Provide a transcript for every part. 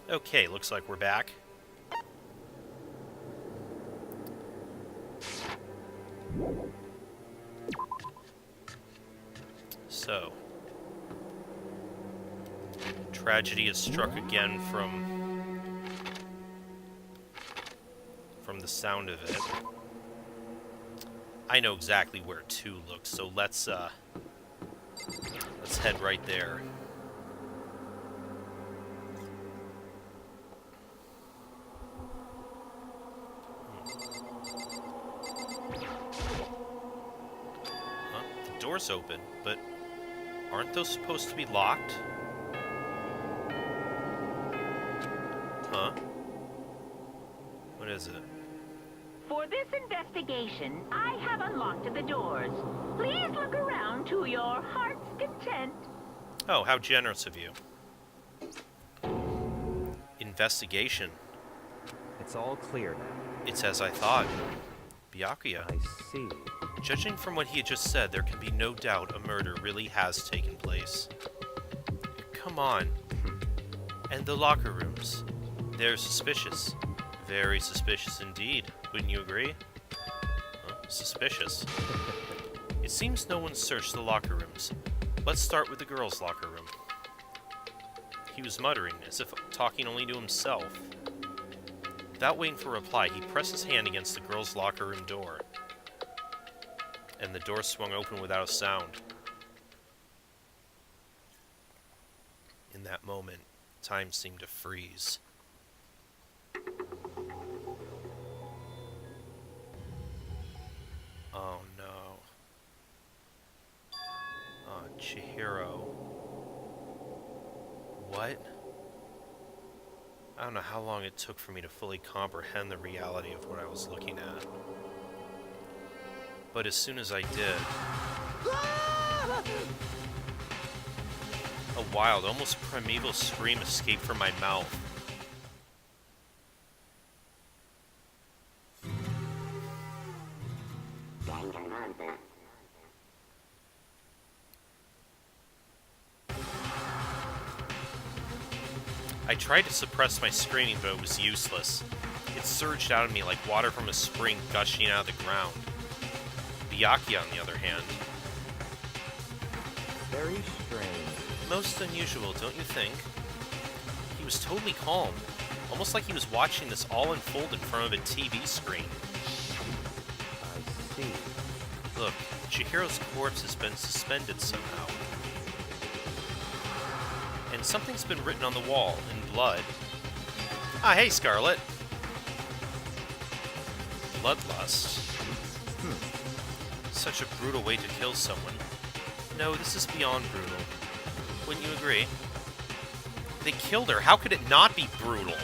Okay, looks like we're back. So, tragedy has struck again from the sound of it. I know exactly where 2 looks, so let's head right there. Huh? The door's open, but aren't those supposed to be locked? Huh? What is it? For this investigation, I have unlocked the doors. Please look around to your heart's content. Oh, how generous of you. Investigation. It's all clear now. It's as I thought. Byakuya. I see. Judging from what he had just said, there can be no doubt a murder really has taken place. Come on. And the locker rooms. They're suspicious. Very suspicious indeed. Wouldn't you agree? Huh? Suspicious. It seems no one searched the locker rooms. Let's start with the girls' locker room. He was muttering, as if talking only to himself. Without waiting for a reply, he pressed his hand against the girls' locker room door. And the door swung open without a sound. In that moment, time seemed to freeze. Oh no. Oh, Chihiro. What? I don't know how long it took for me to fully comprehend the reality of what I was looking at. But as soon as I did, a wild, almost primeval scream escaped from my mouth. Danganronpa. I tried to suppress my screaming, but it was useless. It surged out of me like water from a spring gushing out of the ground. Byakuya, on the other hand. Very strange. Most unusual, don't you think? He was totally calm, almost like he was watching this all unfold in front of a TV screen. I see. Look, Chihiro's corpse has been suspended somehow. And something's been written on the wall, in blood. Ah, hey, Scarlet! Bloodlust. Such a brutal way to kill someone. No, this is beyond brutal. Wouldn't you agree? They killed her. How could it not be brutal?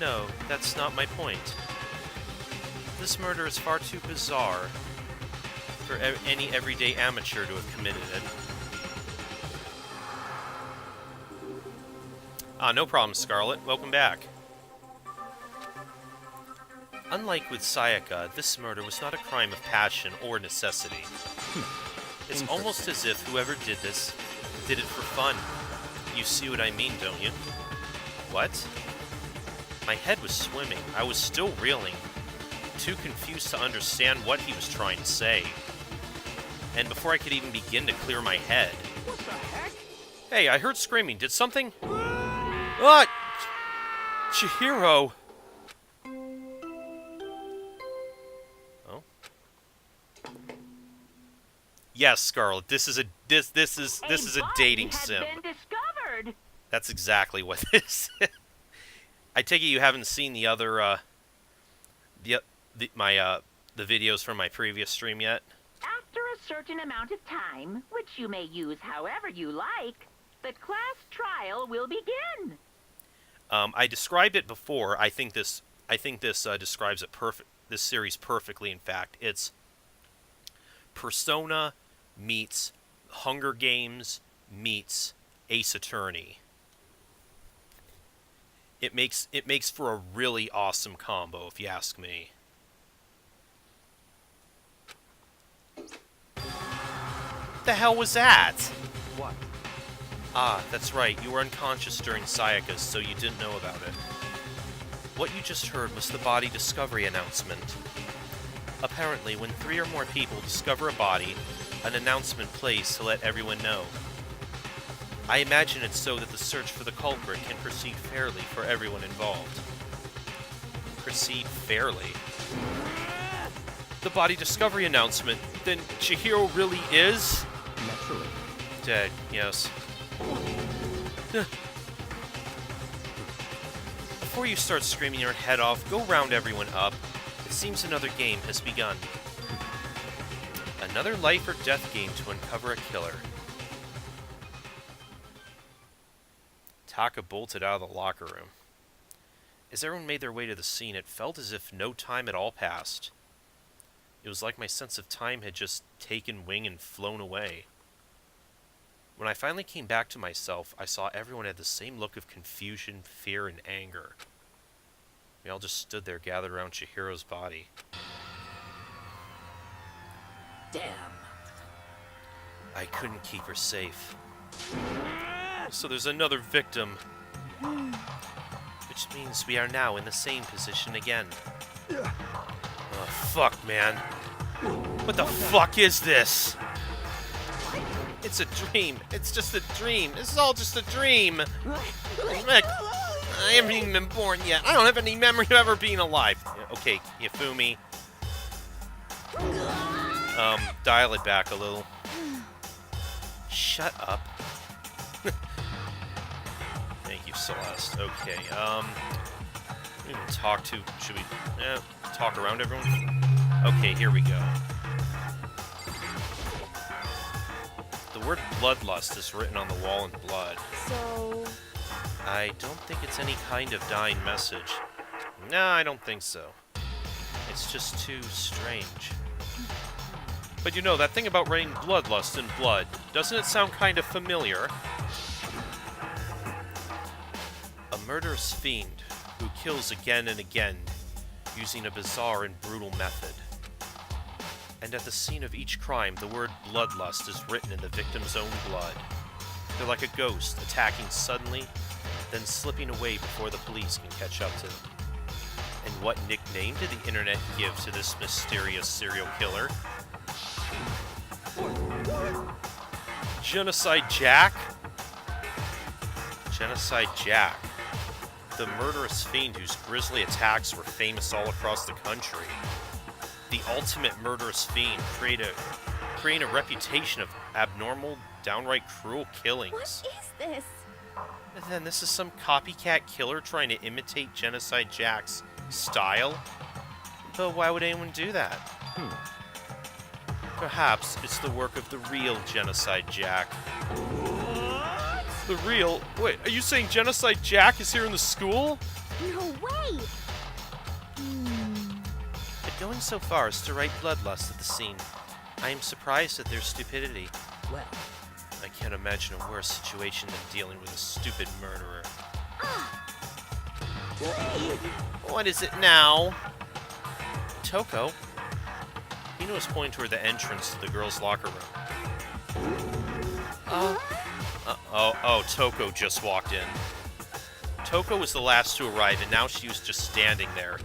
No, that's not my point. This murder is far too bizarre for any everyday amateur to have committed it. Ah, no problem, Scarlet. Welcome back. Unlike with Sayaka, this murder was not a crime of passion or necessity. It's almost as if whoever did this did it for fun. You see what I mean, don't you? What? My head was swimming. I was still reeling, too confused to understand what he was trying to say. And before I could even begin to clear my head... What the heck? Hey, I heard screaming. Did something... What? Chihiro! Oh? Yes, Scarlet. This is a dating sim. Been discovered. That's exactly what this is. I take it you haven't seen the other the videos from my previous stream yet? After a certain amount of time, which you may use however you like, the class trial will begin. I described it before. I think this describes it this series perfectly. In fact, it's Persona meets Hunger Games meets Ace Attorney. It makes for a really awesome combo, if you ask me. The hell was that? What? Ah, that's right. You were unconscious during Sayaka's, so you didn't know about it. What you just heard was the body discovery announcement. Apparently, when 3 or more people discover a body, an announcement plays to let everyone know. I imagine it's so that the search for the culprit can proceed fairly for everyone involved. Proceed fairly? The body discovery announcement? Then Chihiro really is? Naturally. Dead, yes. Before you start screaming your head off, go round everyone up. It seems another game has begun. Another life or death game to uncover a killer. Taka bolted out of the locker room. As everyone made their way to the scene, it felt as if no time at all passed. It was like my sense of time had just taken wing and flown away. When I finally came back to myself, I saw everyone had the same look of confusion, fear, and anger. We all just stood there gathered around Chihiro's body. Damn. I couldn't keep her safe. So there's another victim. Which means we are now in the same position again. Oh, fuck, man. What the fuck is this? It's a dream. It's just a dream. This is all just a dream. Look, I haven't even been born yet. I don't have any memory of ever being alive. Okay, Yafumi. Dial it back a little. Shut up. Thank you, Celeste. Okay, we can talk to... Should we talk around everyone? Okay, here we go. The word bloodlust is written on the wall in blood. So... I don't think it's any kind of dying message. No, I don't think so. It's just too strange. But you know, that thing about writing bloodlust in blood, doesn't it sound kind of familiar? A murderous fiend who kills again and again using a bizarre and brutal method. And at the scene of each crime, the word bloodlust is written in the victim's own blood. They're like a ghost, attacking suddenly, then slipping away before the police can catch up to them. And what nickname did the internet give to this mysterious serial killer? Genocide Jack? Genocide Jack. The murderous fiend whose grisly attacks were famous all across the country. The ultimate murderous fiend, creating a reputation of abnormal, downright cruel killings. What is this? And then this is some copycat killer trying to imitate Genocide Jack's style? But why would anyone do that? Perhaps it's the work of the real Genocide Jack. What? The real? Wait, are you saying Genocide Jack is here in the school? No way! But going so far as to write bloodlust at the scene, I am surprised at their stupidity. Well, I can't imagine a worse situation than dealing with a stupid murderer. What is it now? Toko? Hina was pointing toward the entrance to the girls' locker room. Toko just walked in. Toko was the last to arrive, and now she was just standing there.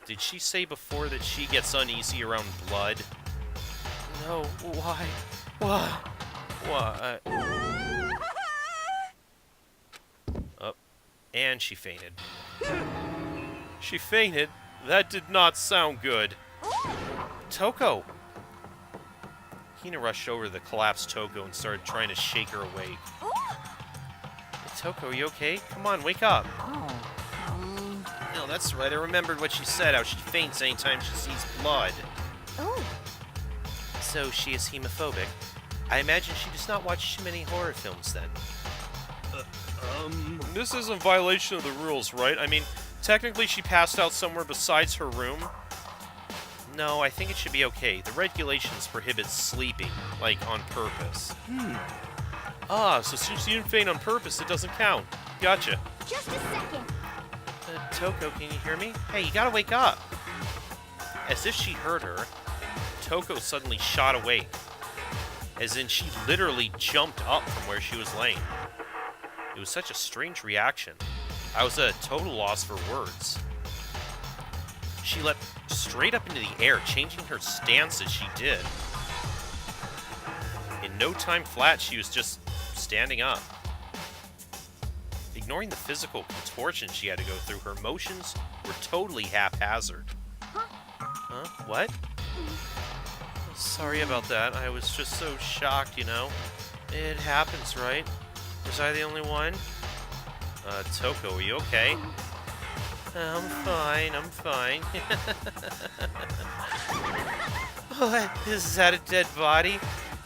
Did she say before that she gets uneasy around blood? No, why? What? And she fainted. She fainted? That did not sound good. Toko! Hina rushed over to the collapsed Toko and started trying to shake her awake. Hey, Toko, are you okay? Come on, wake up. No, that's right. I remembered what she said, how she faints anytime she sees blood. Oh. So she is hemophobic. I imagine she does not watch too many horror films then. This isn't violation of the rules, right? I mean, technically she passed out somewhere besides her room. No, I think it should be okay. The regulations prohibit sleeping, like, on purpose. Ah, so since you didn't faint on purpose, it doesn't count. Gotcha. Just a second. Toko, can you hear me? Hey, you gotta wake up. As if she heard her, Toko suddenly shot awake. As in, she literally jumped up from where she was laying. It was such a strange reaction. I was at a total loss for words. She leapt straight up into the air, changing her stance as she did. In no time flat, she was just standing up. Ignoring the physical contortion she had to go through, her motions were totally haphazard. Huh? What? Sorry about that. I was just so shocked, you know. It happens, right? Was I the only one? Toko, are you okay? I'm fine. What? Is that a dead body?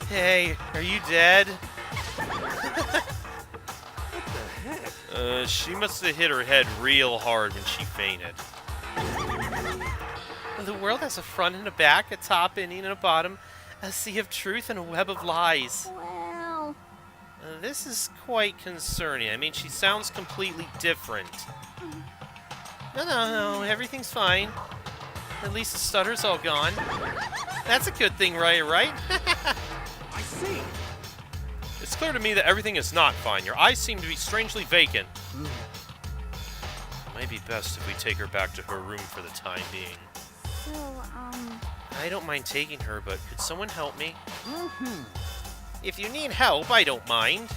Hey, are you dead? She must have hit her head real hard when she fainted. The world has a front and a back, a top, ending, and a bottom, a sea of truth and a web of lies. Well... This is quite concerning. I mean, she sounds completely different. No, everything's fine. At least the stutter's all gone. That's a good thing, right? I see. It's clear to me that everything is not fine. Your eyes seem to be strangely vacant. It might be best if we take her back to her room for the time being. So, I don't mind taking her, but could someone help me? If you need help, I don't mind.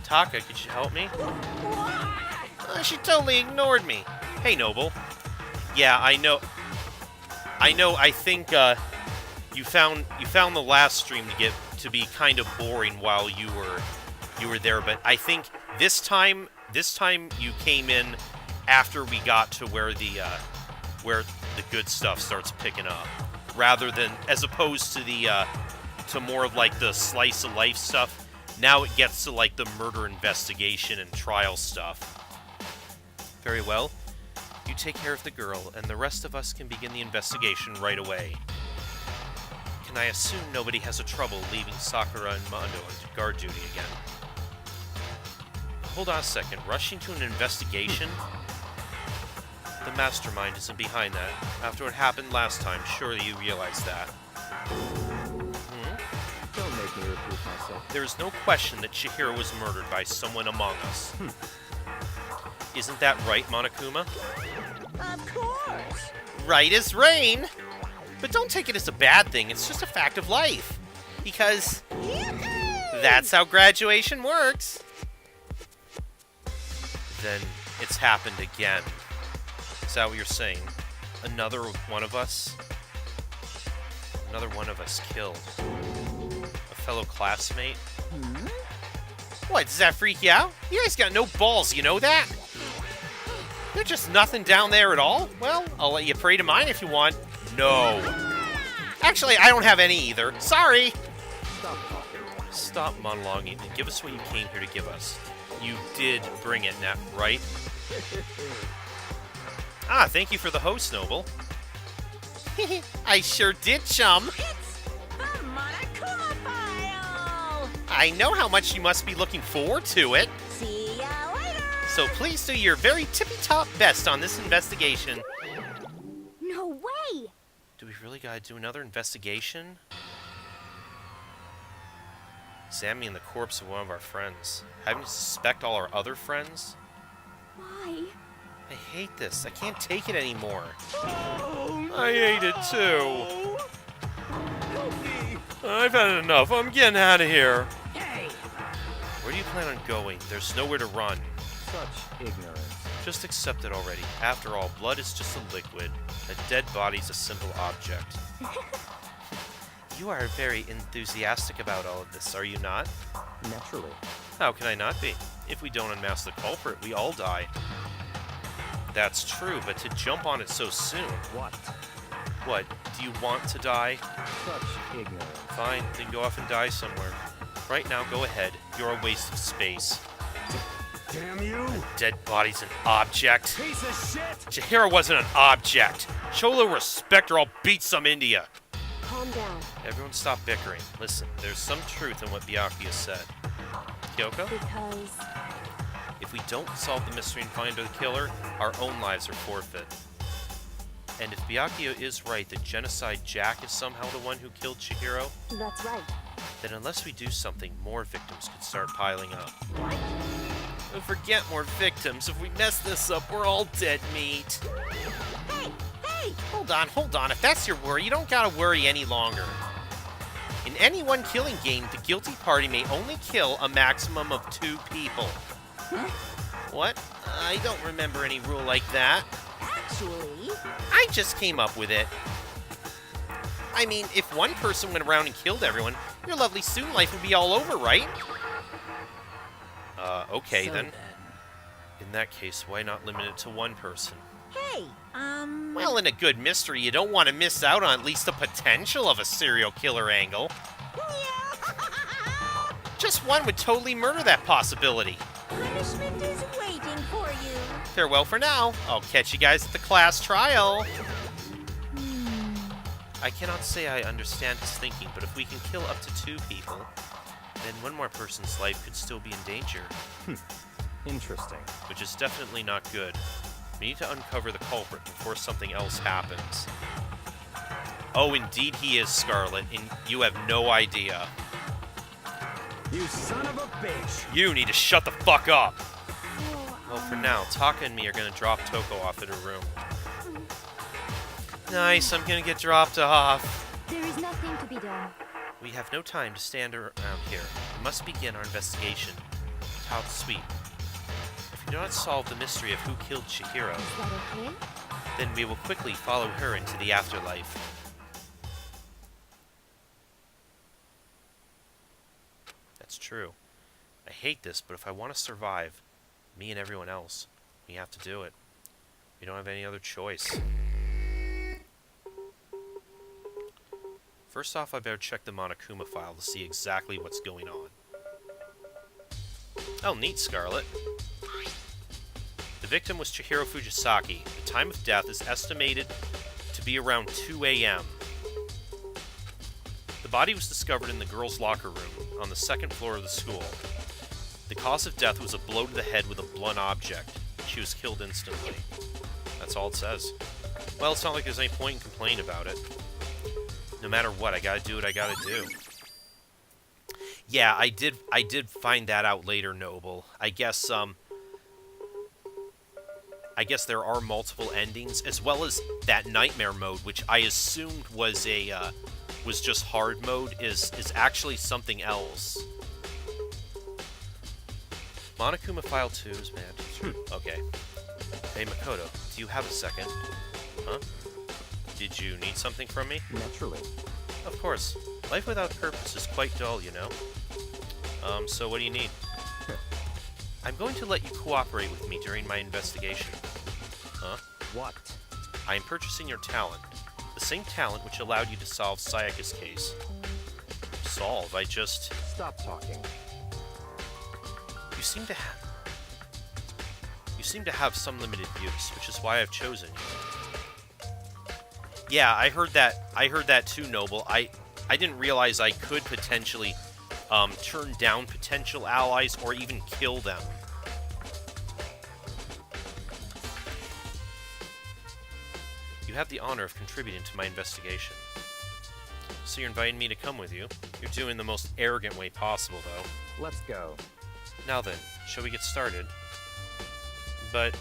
Taka, could you help me? She totally ignored me. Hey, Noble. Yeah, I know. I think you found the last stream to be kind of boring while you were there, but I think this time you came in after we got to where the good stuff starts picking up, rather than as opposed to to more of like the slice of life stuff. Now it gets to like the murder investigation and trial stuff. Very well. You take care of the girl, and the rest of us can begin the investigation right away. Can I assume nobody has a trouble leaving Sakura and Mondo on guard duty again? Hold on a second. Rushing to an investigation? The mastermind isn't behind that. After what happened last time, surely you realize that. Don't make me repeat myself. There is no question that Chihiro was murdered by someone among us. Isn't that right, Monokuma? of course! Right as rain! But don't take it as a bad thing, it's just a fact of life. Because that's how graduation works. Then it's happened again. Is that what you're saying? Another one of us killed. A fellow classmate? What, does that freak you out? You guys got no balls, you know that? There's just nothing down there at all? Well, I'll let you pray to mine if you want. No. Actually, I don't have any either. Sorry. Stop monologuing and give us what you came here to give us. You did bring it, Nat, right? Ah, thank you for the host, Noble. I sure did, chum. It's the Monokuma File! I know how much you must be looking forward to it. See ya later! So please do your very tippy-top best on this investigation. No way! Do we really gotta do another investigation? Examining the corpse of one of our friends. Having to suspect all our other friends? Why? I hate this. I can't take it anymore. I hate it too. I've had enough. I'm getting out of here. Hey! Where do you plan on going? There's nowhere to run. Such ignorance. Just accept it already. After all, blood is just a liquid. A dead body's a simple object. You are very enthusiastic about all of this, are you not? Naturally. How can I not be? If we don't unmask the culprit, we all die. That's true, but to jump on it so soon... What? What, do you want to die? Such ignorance. Fine, then go off and die somewhere. Right now, go ahead. You're a waste of space. Damn you! Dead body's an object. Piece of shit! Chihiro wasn't an object. Show a little respect or I'll beat some India. Calm down. Everyone stop bickering. Listen, there's some truth in what Byakuya said. Kyoko? Because... If we don't solve the mystery and find the killer, our own lives are forfeit. And if Byakuya is right that Genocide Jack is somehow the one who killed Chihiro, That's right. then unless we do something, more victims could start piling up. What? Don't forget more victims. If we mess this up, we're all dead meat. Hey! Hey! Hold on. If that's your worry, you don't gotta worry any longer. In any one killing game, the guilty party may only kill a maximum of 2 people. Huh? What? I don't remember any rule like that. Actually... I just came up with it. I mean, if one person went around and killed everyone, your lovely student life would be all over, right? Okay then. In that case, why not limit it to one person? Hey, Well, in a good mystery, you don't want to miss out on at least the potential of a serial killer angle. Just one would totally murder that possibility. Punishment is waiting for you. Farewell for now. I'll catch you guys at the class trial. I cannot say I understand his thinking, but if we can kill up to 2 people, then one more person's life could still be in danger, Interesting. which is definitely not good. We need to uncover the culprit before something else happens. Oh, indeed he is, Scarlet, and you have no idea. You son of a bitch! You need to shut the fuck up! Oh, Well, for now, Taka and me are gonna drop Toko off at her room. Nice, I'm gonna get dropped off. There is nothing to be done. We have no time to stand around here. We must begin our investigation. Top sweep. If we do not solve the mystery of who killed Chihiro, Is that okay? then we will quickly follow her into the afterlife. That's true. I hate this, but if I want to survive, me and everyone else, we have to do it. We don't have any other choice. First off, I better check the Monokuma file to see exactly what's going on. Oh, neat, Scarlet. The victim was Chihiro Fujisaki. The time of death is estimated to be around 2 a.m. The body was discovered in the girls' locker room on the 2nd floor of the school. The cause of death was a blow to the head with a blunt object. She was killed instantly. That's all it says. Well, it's not like there's any point in complaining about it. No matter what, I gotta do what I gotta do. Yeah, I did find that out later, Noble. I guess there are multiple endings, as well as that nightmare mode, which I assumed was was just hard mode, is actually something else. Monokuma File 2 is mandatory. Okay. Hey, Makoto, do you have a second? Huh? Did you need something from me? Naturally. Of course. Life without purpose is quite dull, you know? So what do you need? I'm going to let you cooperate with me during my investigation. Huh? What? I am purchasing your talent. The same talent which allowed you to solve Sayaka's case. Solve? I just... Stop talking. You seem to have some limited use, which is why I've chosen you. Yeah, I heard that too, Noble. I didn't realize I could potentially turn down potential allies or even kill them. You have the honor of contributing to my investigation. So you're inviting me to come with you? You're doing the most arrogant way possible, though. Let's go. Now then, shall we get started? But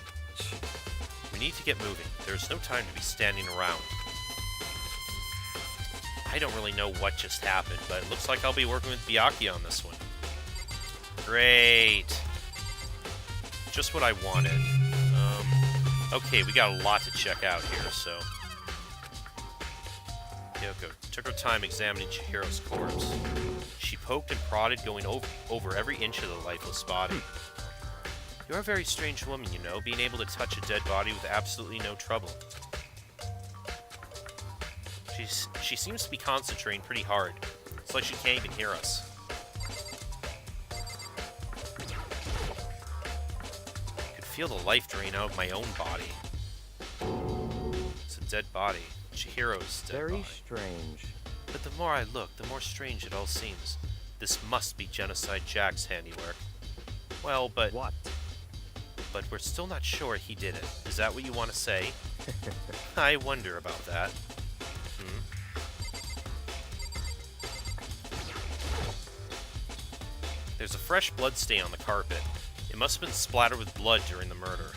we need to get moving. There's no time to be standing around. I don't really know what just happened, but it looks like I'll be working with Byakuya on this one. Great. Just what I wanted. Okay, we got a lot to check out here, so... Kyoko took her time examining Chihiro's corpse. She poked and prodded, going over every inch of the lifeless body. You're a very strange woman, you know, being able to touch a dead body with absolutely no trouble. She seems to be concentrating pretty hard. It's like she can't even hear us. I could feel the life drain out of my own body. It's a dead body. Chihiro's dead Very body. strange. But the more I look, the more strange it all seems. This must be Genocide Jack's handiwork. Well, but... What? but we're still not sure he did it. Is that what you want to say? I wonder about that. There's a fresh blood stain on the carpet. It must have been splattered with blood during the murder.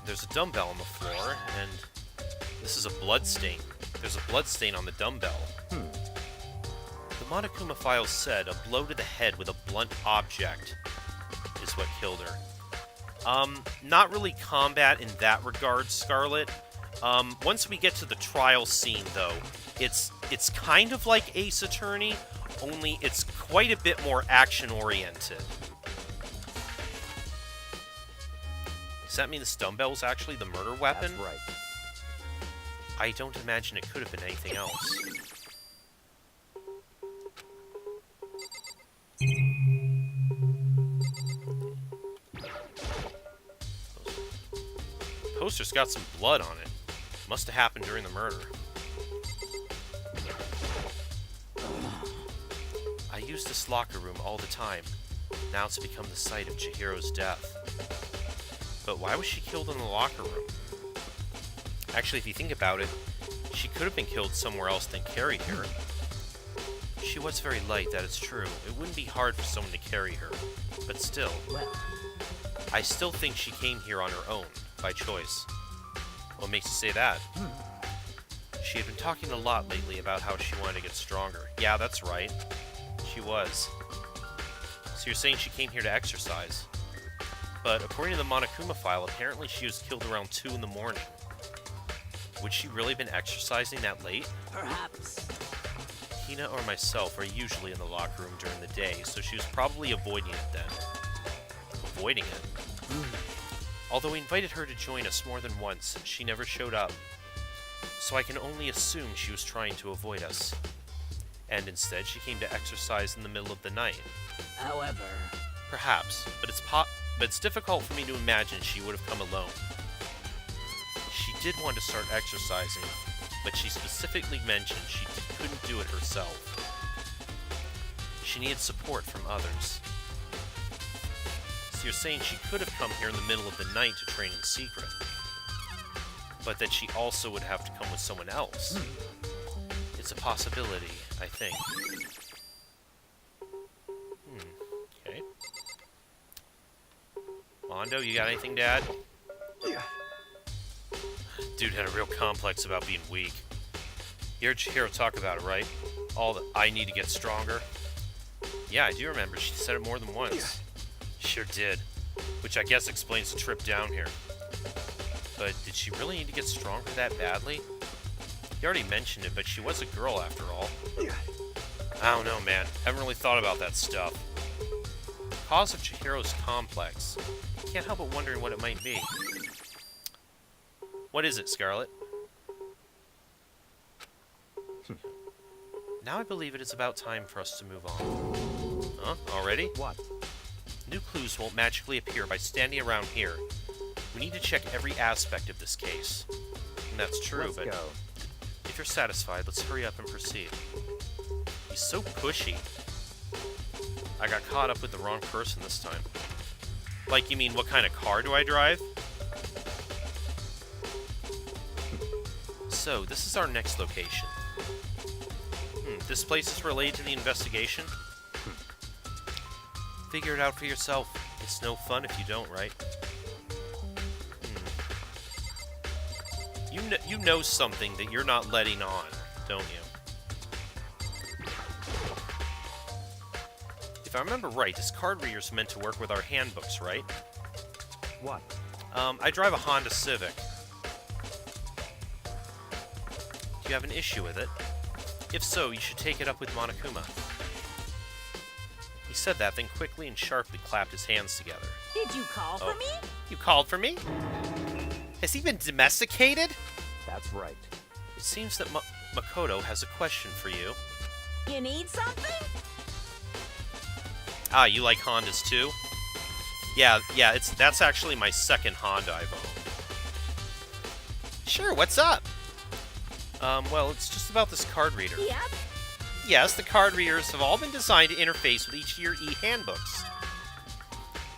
There's a dumbbell on the floor, and this is a blood stain. There's a blood stain on the dumbbell. The Monokuma files said a blow to the head with a blunt object is what killed her. Not really combat in that regard, Scarlet. Once we get to the trial scene, though, it's kind of like Ace Attorney, only it's quite a bit more action-oriented. Does that mean this dumbbell was actually the murder weapon? That's right. I don't imagine it could have been anything else. Poster's got some blood on it. Must have happened during the murder. I use this locker room all the time. Now it's become the site of Chihiro's death. But why was she killed in the locker room? Actually, if you think about it, she could have been killed somewhere else than carried here. She was very light, that is true. It wouldn't be hard for someone to carry her. But still, I still think she came here on her own, by choice. What makes you say that? She had been talking a lot lately about how she wanted to get stronger. Yeah, that's right. She was. So you're saying she came here to exercise. But according to the Monokuma file, apparently she was killed around 2 in the morning. Would she really been exercising that late? Perhaps. Hina or myself are usually in the locker room during the day, so she was probably avoiding it then. Avoiding it? Although we invited her to join us more than once, she never showed up. So I can only assume she was trying to avoid us. And instead, she came to exercise in the middle of the night. However... Perhaps, but it's difficult for me to imagine she would have come alone. She did want to start exercising, but she specifically mentioned she couldn't do it herself. She needed support from others. So you're saying she could have come here in the middle of the night to train in secret, but that she also would have to come with someone else. It's a possibility, I think. Okay. Mondo, you got anything to add? Dude had a real complex about being weak. You heard Chihiro talk about it, right? All the I need to get stronger. Yeah, I do remember. She said it more than once. Sure did. Which I guess explains the trip down here. But did she really need to get stronger that badly? You already mentioned it, but she was a girl after all. I don't know, man. Haven't really thought about that stuff. Cause of Chihiro's complex. Can't help but wondering what it might be. What is it, Scarlet? Now I believe it is about time for us to move on. Huh? Already? What? New clues won't magically appear by standing around here. We need to check every aspect of this case. And that's true, Let's but go. if you're satisfied, let's hurry up and proceed. He's so pushy. I got caught up with the wrong person this time. Like, you mean, what kind of car do I drive? So, this is our next location. This place is related to the investigation? Figure it out for yourself. It's no fun if you don't, right? You know something that you're not letting on, don't you? If I remember right, this card reader's meant to work with our handbooks, right? What? I drive a Honda Civic. Do you have an issue with it? If so, you should take it up with Monokuma. He said that, then quickly and sharply clapped his hands together. Did you call for me? You called for me? Has he been domesticated? That's right. It seems that Makoto has a question for you. You need something? Ah, you like Hondas too? Yeah, that's actually my second Honda I've owned. Sure, what's up? Well, it's just about this card reader. Yep. Yes, the card readers have all been designed to interface with each of your e-handbooks.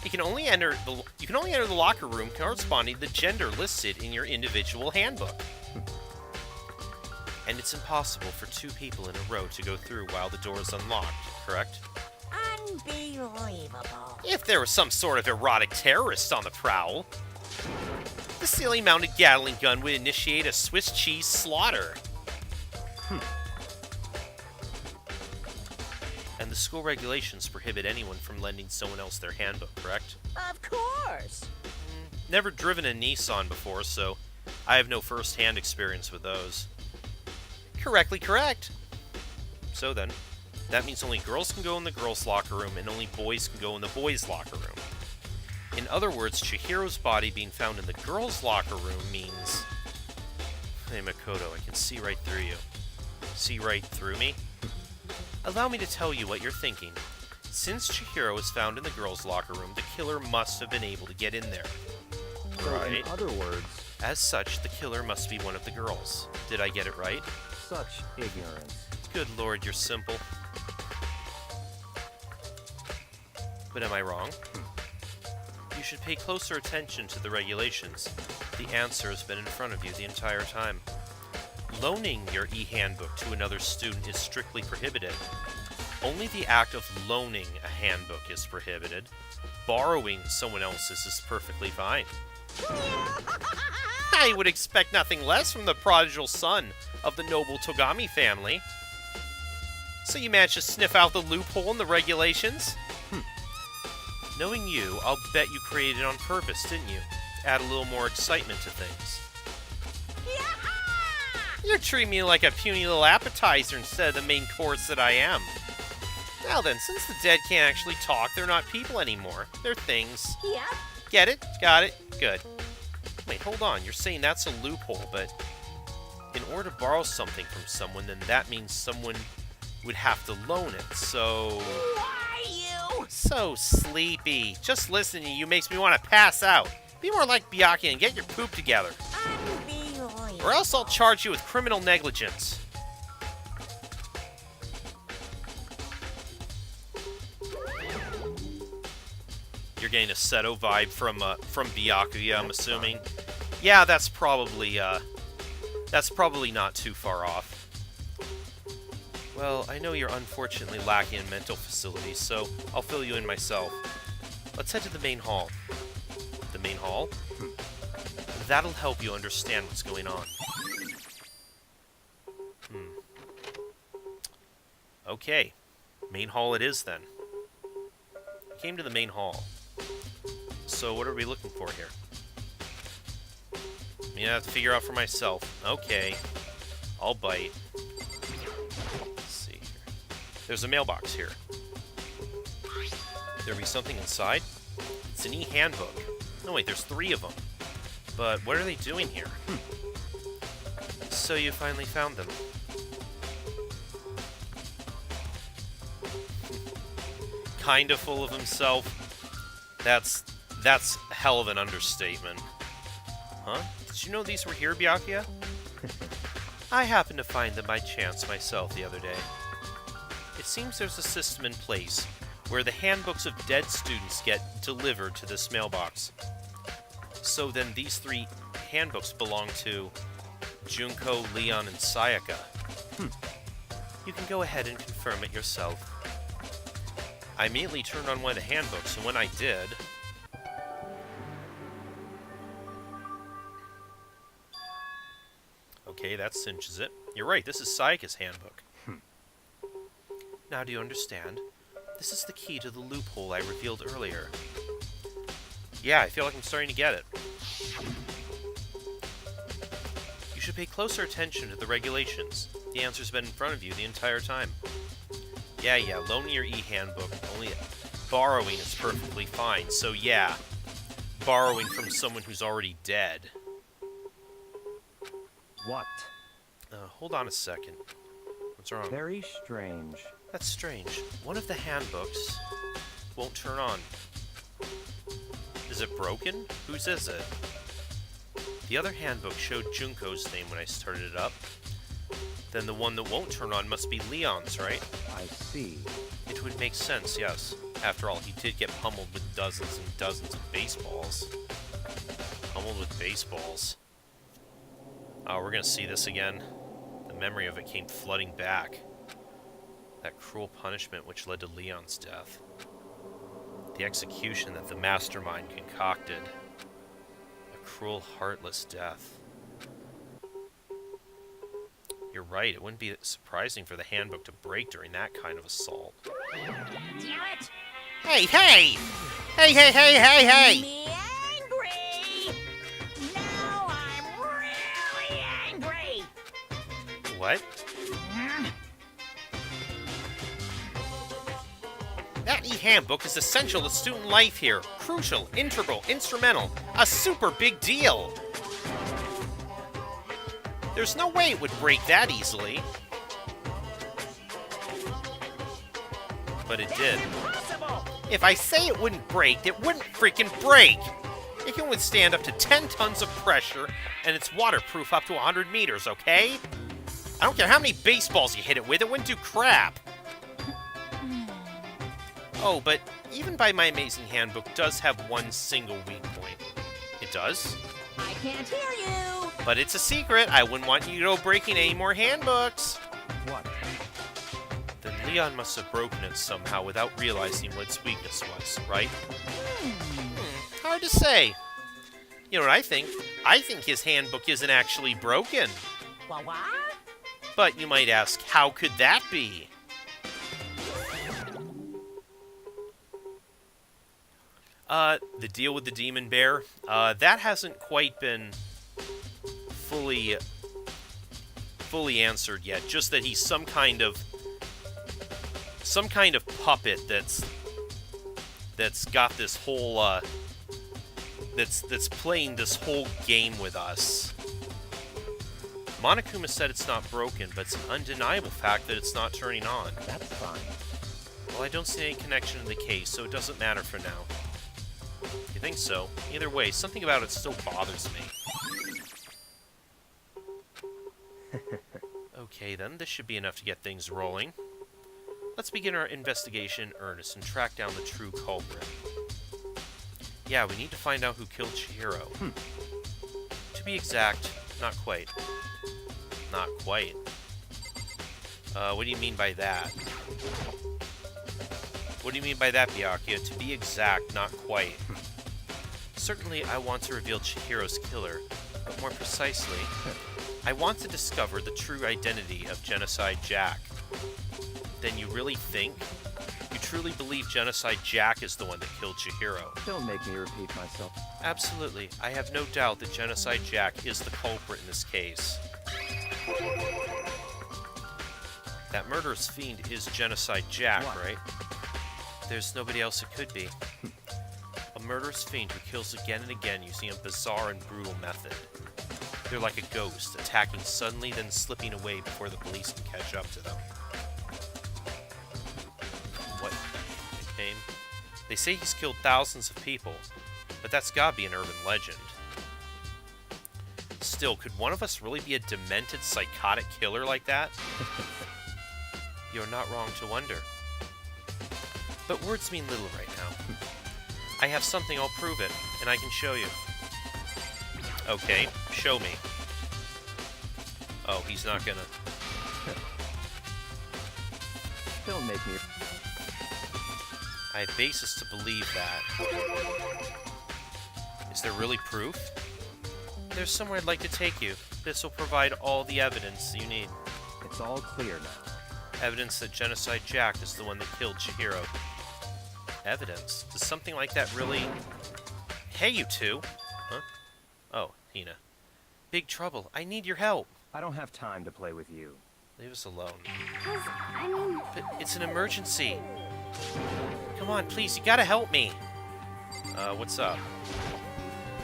You can only enter the locker room corresponding to the gender listed in your individual handbook. And it's impossible for two people in a row to go through while the door is unlocked, correct? Unbelievable. If there was some sort of erotic terrorist on the prowl, the ceiling-mounted Gatling gun would initiate a Swiss cheese slaughter. And the school regulations prohibit anyone from lending someone else their handbook, correct? Of course. Never driven a Nissan before, so I have no first-hand experience with those. Correctly correct. So then, that means only girls can go in the girls' locker room and only boys can go in the boys' locker room. In other words, Chihiro's body being found in the girls' locker room means... Hey, Makoto, I can see right through you. See right through me? Allow me to tell you what you're thinking. Since Chihiro was found in the girls' locker room, the killer must have been able to get in there. So Right. in other words, As such, the killer must be one of the girls. Did I get it right? such ignorance. Good lord, you're simple. But am I wrong? You should pay closer attention to the regulations. The answer has been in front of you the entire time. Loaning your e-handbook to another student is strictly prohibited. Only the act of loaning a handbook is prohibited. Borrowing someone else's is perfectly fine. I would expect nothing less from the prodigal son of the noble Togami family. So you managed to sniff out the loophole in the regulations? Knowing you, I'll bet you created it on purpose, didn't you? To add a little more excitement to things. You're treating me like a puny little appetizer instead of the main course that I am. Now then, since the dead can't actually talk, they're not people anymore. They're things. Yep. Get it? Got it? Good. Wait, hold on. You're saying that's a loophole, but in order to borrow something from someone, then that means someone would have to loan it, so... Why you? So sleepy. Just listening to you makes me want to pass out. Be more like Byakuya and get your poop together. Unbelievable. Or else I'll charge you with criminal negligence. You're getting a Seto vibe from Byakuya, I'm assuming. Yeah, that's probably not too far off. Well, I know you're unfortunately lacking in mental facilities, so I'll fill you in myself. Let's head to the main hall. The main hall? That'll help you understand what's going on. Okay. Main hall it is, then. Came to the main hall. So what are we looking for here? I have to figure out for myself. Okay. I'll bite. Let's see here. There's a mailbox here. There'll be something inside? It's an e-handbook. No, wait, there's 3 of them. But what are they doing here? So you finally found them. Kinda full of himself. That's a hell of an understatement. Huh? Did you know these were here, Byakuya? I happened to find them by chance myself the other day. It seems there's a system in place where the handbooks of dead students get delivered to this mailbox. So then these 3 handbooks belong to Junko, Leon, and Sayaka. You can go ahead and confirm it yourself. I immediately turned on one of the handbooks, and when I did... Okay, that cinches it. You're right, this is Sayaka's handbook. Now do you understand? This is the key to the loophole I revealed earlier. Yeah, I feel like I'm starting to get it. You should pay closer attention to the regulations. The answer's been in front of you the entire time. Yeah, loaning your e-handbook, only borrowing is perfectly fine. So yeah, borrowing from someone who's already dead. What? Hold on a second. What's wrong? Very strange. That's strange. One of the handbooks won't turn on. Is it broken? Whose is it? The other handbook showed Junko's name when I started it up. Then the one that won't turn on must be Leon's, right? I see. It would make sense, yes. After all, he did get pummeled with dozens and dozens of baseballs. Pummeled with baseballs. Oh, we're gonna see this again. The memory of it came flooding back. That cruel punishment which led to Leon's death. The execution that the mastermind concocted. A cruel, heartless death. You're right, it wouldn't be surprising for the handbook to break during that kind of assault. Damn it! Hey, hey! Hey, hey, hey, hey, hey! Me angry! Now I'm really angry! What? That e-handbook is essential to student life here. Crucial, integral, instrumental. A super big deal. There's no way it would break that easily. But it did. Impossible! If I say it wouldn't break, it wouldn't freaking break! It can withstand up to 10 tons of pressure, and it's waterproof up to 100 meters, okay? I don't care how many baseballs you hit it with, it wouldn't do crap! Oh, but even by my amazing handbook does have one single weak point. It does? I can't hear you! But it's a secret. I wouldn't want you to go breaking any more handbooks. What? Then Leon must have broken it somehow without realizing what its weakness was, right? Hard to say. You know what I think? I think his handbook isn't actually broken. What? But you might ask, how could that be? The deal with the demon bear, that hasn't quite been fully answered yet. Just that he's some kind of puppet that's got this whole that's playing this whole game with us. Monokuma said it's not broken, but it's an undeniable fact that it's not turning on. That's fine. Well, I don't see any connection in the case, so it doesn't matter for now. You think so? Either way, something about it still bothers me. Okay, then. This should be enough to get things rolling. Let's begin our investigation in earnest and track down the true culprit. Yeah, we need to find out who killed Chihiro. To be exact, not quite. Not quite. What do you mean by that? What do you mean by that, Byakuya? To be exact, not quite. Certainly, I want to reveal Chihiro's killer, but more precisely, I want to discover the true identity of Genocide Jack. Then you really think? You truly believe Genocide Jack is the one that killed Chihiro? Don't make me repeat myself. Absolutely. I have no doubt that Genocide Jack is the culprit in this case. That murderous fiend is Genocide Jack, What? right? There's nobody else it could be. A murderous fiend who kills again and again using a bizarre and brutal method. They're like a ghost, attacking suddenly then slipping away before the police can catch up to them. What nickname? They say he's killed thousands of people, but that's gotta be an urban legend. Still, could one of us really be a demented, psychotic killer like that? You're not wrong to wonder. But words mean little right now. I have something, I'll prove it, and I can show you. Okay, show me. Oh, he's not gonna... Don't make me... I have basis to believe that. Is there really proof? There's somewhere I'd like to take you. This will provide all the evidence you need. It's all clear now. Evidence that Genocide Jack is the one that killed Chihiro. Evidence? Does something like that really... Hey, you two! Huh? Oh, Hina. Big trouble. I need your help. I don't have time to play with you. Leave us alone. I mean... But it's an emergency. Come on, please, you gotta help me. What's up?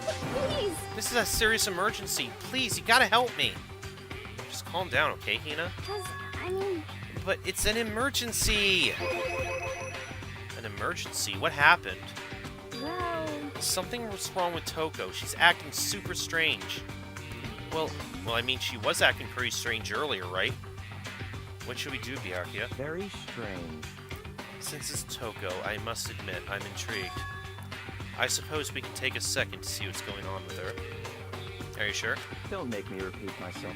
Please! This is a serious emergency. Please, you gotta help me. Just calm down, okay, Hina? I mean... But it's an emergency! An emergency? What happened? Well... Something was wrong with Toko. She's acting super strange. Well, I mean, she was acting pretty strange earlier, right? What should we do, Byakuya? Very strange. Since it's Toko, I must admit I'm intrigued. I suppose we can take a second to see what's going on with her. Are you sure? Don't make me repeat myself.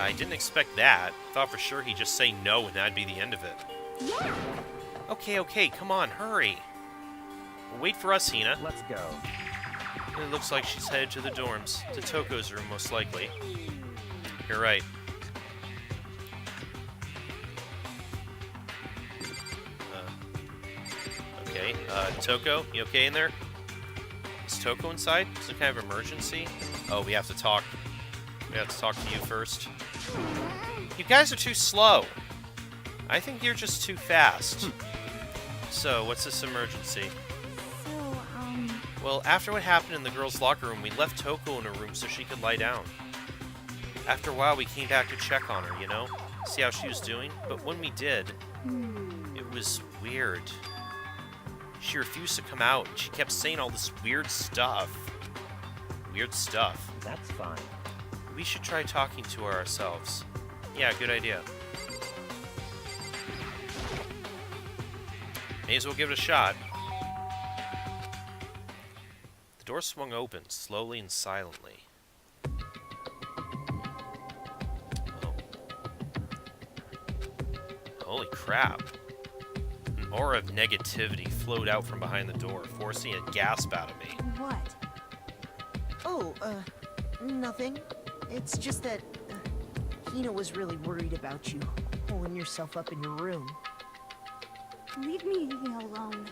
I didn't expect that. Thought for sure he'd just say no and that'd be the end of it. Yeah. Okay, come on, hurry. Wait for us, Hina. Let's go. It looks like she's headed to the dorms. To Toko's room, most likely. You're right. Okay, Toko, you okay in there? Is Toko inside? Some kind of emergency? Oh, we have to talk. We have to talk to you first. You guys are too slow. I think you're just too fast. So, what's this emergency? So, Well, after what happened in the girls' locker room, we left Toko in her room so she could lie down. After a while, we came back to check on her, you know? See how she was doing? But when we did, it was weird. She refused to come out, and she kept saying all this weird stuff. Weird stuff. That's fine. We should try talking to her ourselves. Yeah, good idea. May as well give it a shot. The door swung open, slowly and silently. Oh. Holy crap. An aura of negativity flowed out from behind the door, forcing a gasp out of me. what? Oh, nothing. It's just that Hina was really worried about you, holding yourself up in your room. Leave me alone.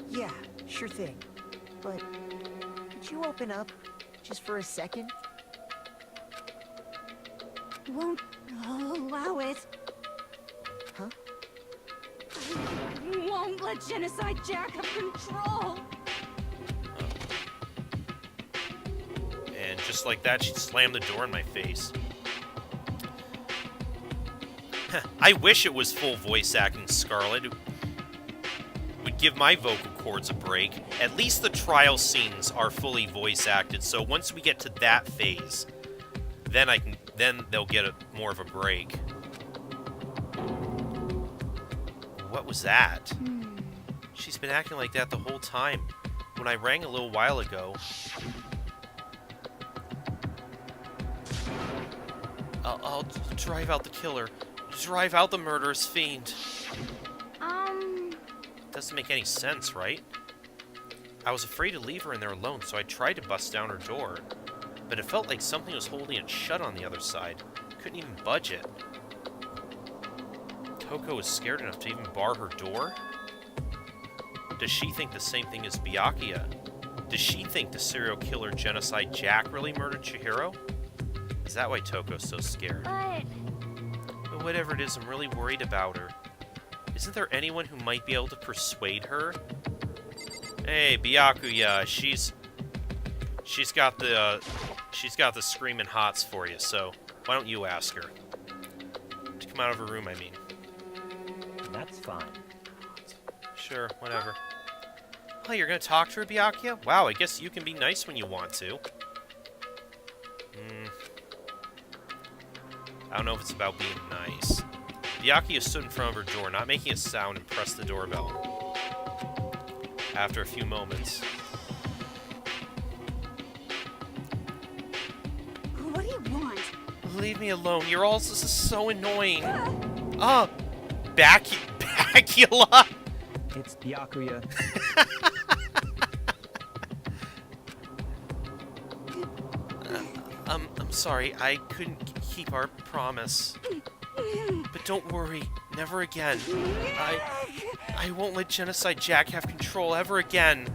Yeah, sure thing. But could you open up just for a second? Won't allow it. Huh? I won't let Genocide Jack have control. And just like that, she slammed the door in my face. I wish it was full voice acting, Scarlet. It would give my vocal cords a break. At least the trial scenes are fully voice acted, so once we get to that phase, then they'll get more of a break. What was that? She's been acting like that the whole time. When I rang a little while ago, I'll drive out the killer. Drive out the murderous fiend. Doesn't make any sense, right? I was afraid to leave her in there alone, so I tried to bust down her door. But it felt like something was holding it shut on the other side. Couldn't even budge it. Toko was scared enough to even bar her door? Does she think the same thing as Byakuya? Does she think the serial killer Genocide Jack really murdered Chihiro? Is that why Toko's so scared? But whatever it is, I'm really worried about her. Isn't there anyone who might be able to persuade her? Hey, Byakuya, she's got the screaming hots for you, so why don't you ask her? To come out of her room, I mean. That's fine. Sure, whatever. Oh, you're gonna talk to her, Byakuya? Wow, I guess you can be nice when you want to. I don't know if it's about being nice. Byakuya stood in front of her door, not making a sound, and pressed the doorbell. After a few moments... What do you want? Leave me alone. You're all this is so annoying. Bacula. It's Byakuya. I'm sorry. I couldn't keep our promise. But don't worry. Never again. I won't let Genocide Jack have control ever again.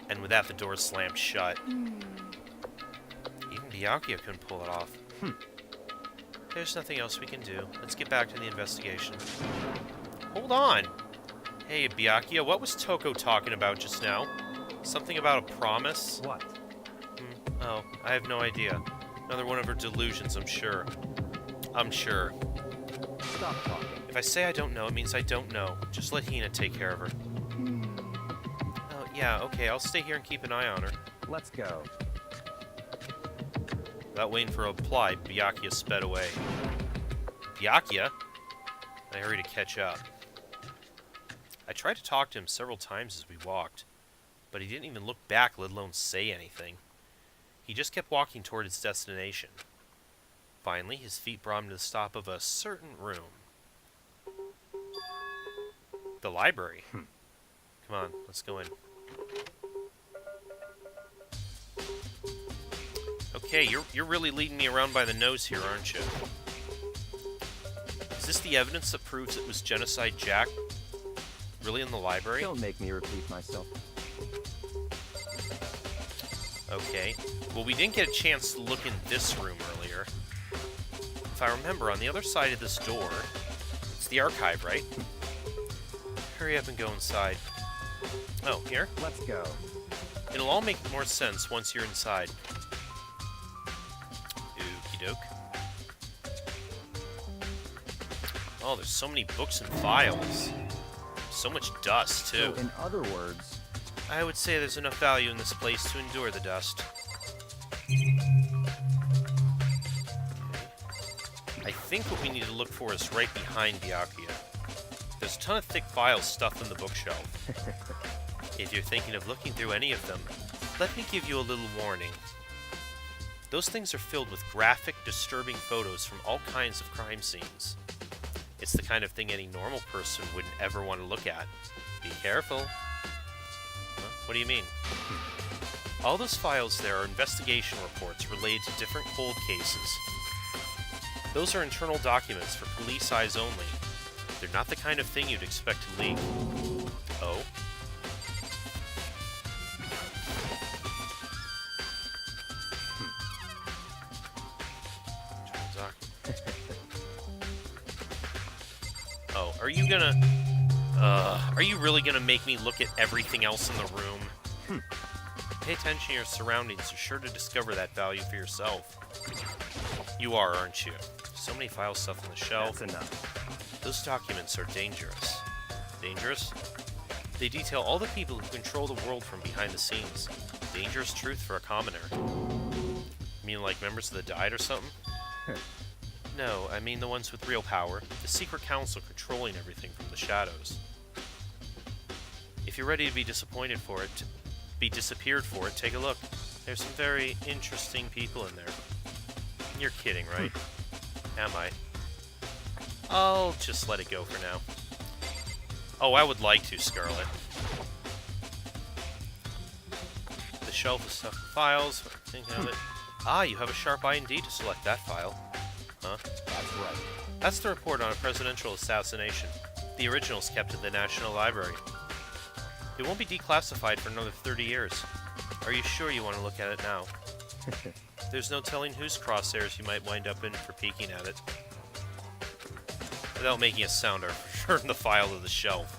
And with that, the door slammed shut. Even Byakuya couldn't pull it off. There's nothing else we can do. Let's get back to the investigation. Hold on! Hey, Byakuya, what was Toko talking about just now? Something about a promise? What? Oh, I have no idea. Another one of her delusions, I'm sure. I'm sure. Stop talking. If I say I don't know, it means I don't know. Just let Hina take care of her. Oh, yeah, okay, I'll stay here and keep an eye on her. Let's go. Without waiting for a reply, Byakuya sped away. Byakuya? I hurried to catch up. I tried to talk to him several times as we walked, but he didn't even look back, let alone say anything. He just kept walking toward his destination. Finally, his feet brought him to the stop of a certain room. The library. Come on, let's go in. Okay, you're really leading me around by the nose here, aren't you? Is this the evidence that proves it was Genocide Jack really in the library? Don't make me repeat myself. Okay. Well, we didn't get a chance to look in this room earlier. If I remember, on the other side of this door, it's the archive, right? Hurry up and go inside. Oh, here? Let's go. It'll all make more sense once you're inside. Okie doke. Oh, there's so many books and files. So much dust, too. So, in other words, I would say there's enough value in this place to endure the dust. I think what we need to look for is right behind Byakuya. There's a ton of thick files stuffed in the bookshelf. If you're thinking of looking through any of them, let me give you a little warning. Those things are filled with graphic, disturbing photos from all kinds of crime scenes. It's the kind of thing any normal person wouldn't ever want to look at. Be careful. Huh? What do you mean? All those files there are investigation reports related to different cold cases. Those are internal documents for police eyes only. They're not the kind of thing you'd expect to leak. Oh? Oh, are you gonna... are you really gonna make me look at everything else in the room? Pay attention to your surroundings. You're sure to discover that value for yourself. You are, aren't you? So many file stuff on the shelf. that's enough. Those documents are dangerous. Dangerous? They detail all the people who control the world from behind the scenes. Dangerous truth for a commoner. You mean like members of the Diet or something? No, I mean the ones with real power. The secret council controlling everything from the shadows. If you're ready to be disappointed for it, disappeared for it, take a look. There's some very interesting people in there. You're kidding, right? Am I? I'll just let it go for now. Oh, I would like to, Scarlet. The shelf is stuffed with files. Thinking of it. Ah, you have a sharp eye indeed to select that file. Huh? That's right. That's the report on a presidential assassination. The original's kept in the National Library. It won't be declassified for another 30 years. Are you sure you want to look at it now? There's no telling whose crosshairs you might wind up in for peeking at it. Without making a sound, I'll return the file to the shelf.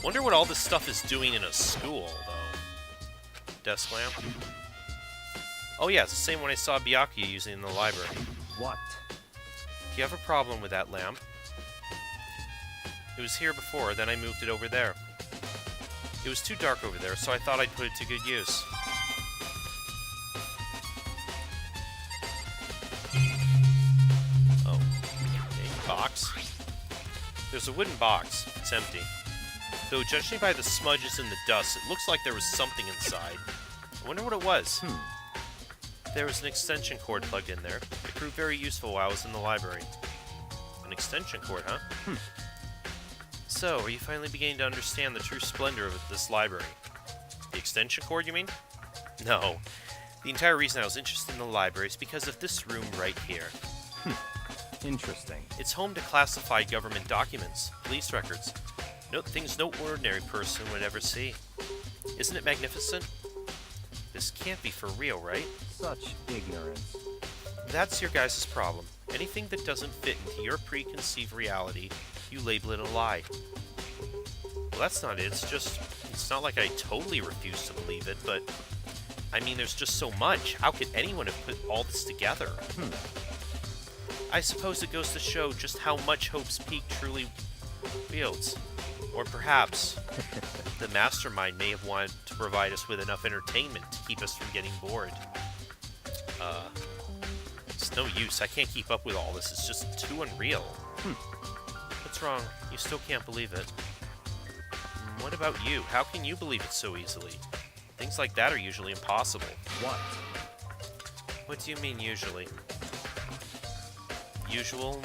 Wonder what all this stuff is doing in a school, though. Desk lamp? Oh yeah, it's the same one I saw Byakuya using in the library. What? Do you have a problem with that lamp? It was here before, then I moved it over there. It was too dark over there, so I thought I'd put it to good use. Oh. Okay, box. There's a wooden box. It's empty. Though, judging by the smudges and the dust, it looks like there was something inside. I wonder what it was. There was an extension cord plugged in there. It proved very useful while I was in the library. An extension cord, huh? So, are you finally beginning to understand the true splendor of this library? The extension cord, you mean? No. The entire reason I was interested in the library is because of this room right here. Interesting. It's home to classified government documents, police records. Things no ordinary person would ever see. Isn't it magnificent? This can't be for real, right? Such ignorance. That's your guys' problem. Anything that doesn't fit into your preconceived reality, you label it a lie. Well, that's not it. It's not like I totally refuse to believe it, but I mean, there's just so much. How could anyone have put all this together? I suppose it goes to show just how much Hope's Peak truly wields. Or perhaps the mastermind may have wanted to provide us with enough entertainment to keep us from getting bored. It's no use. I can't keep up with all this. It's just too unreal. What's wrong? You still can't believe it. What about you? How can you believe it so easily? Things like that are usually impossible. What? What do you mean, usually? Usual,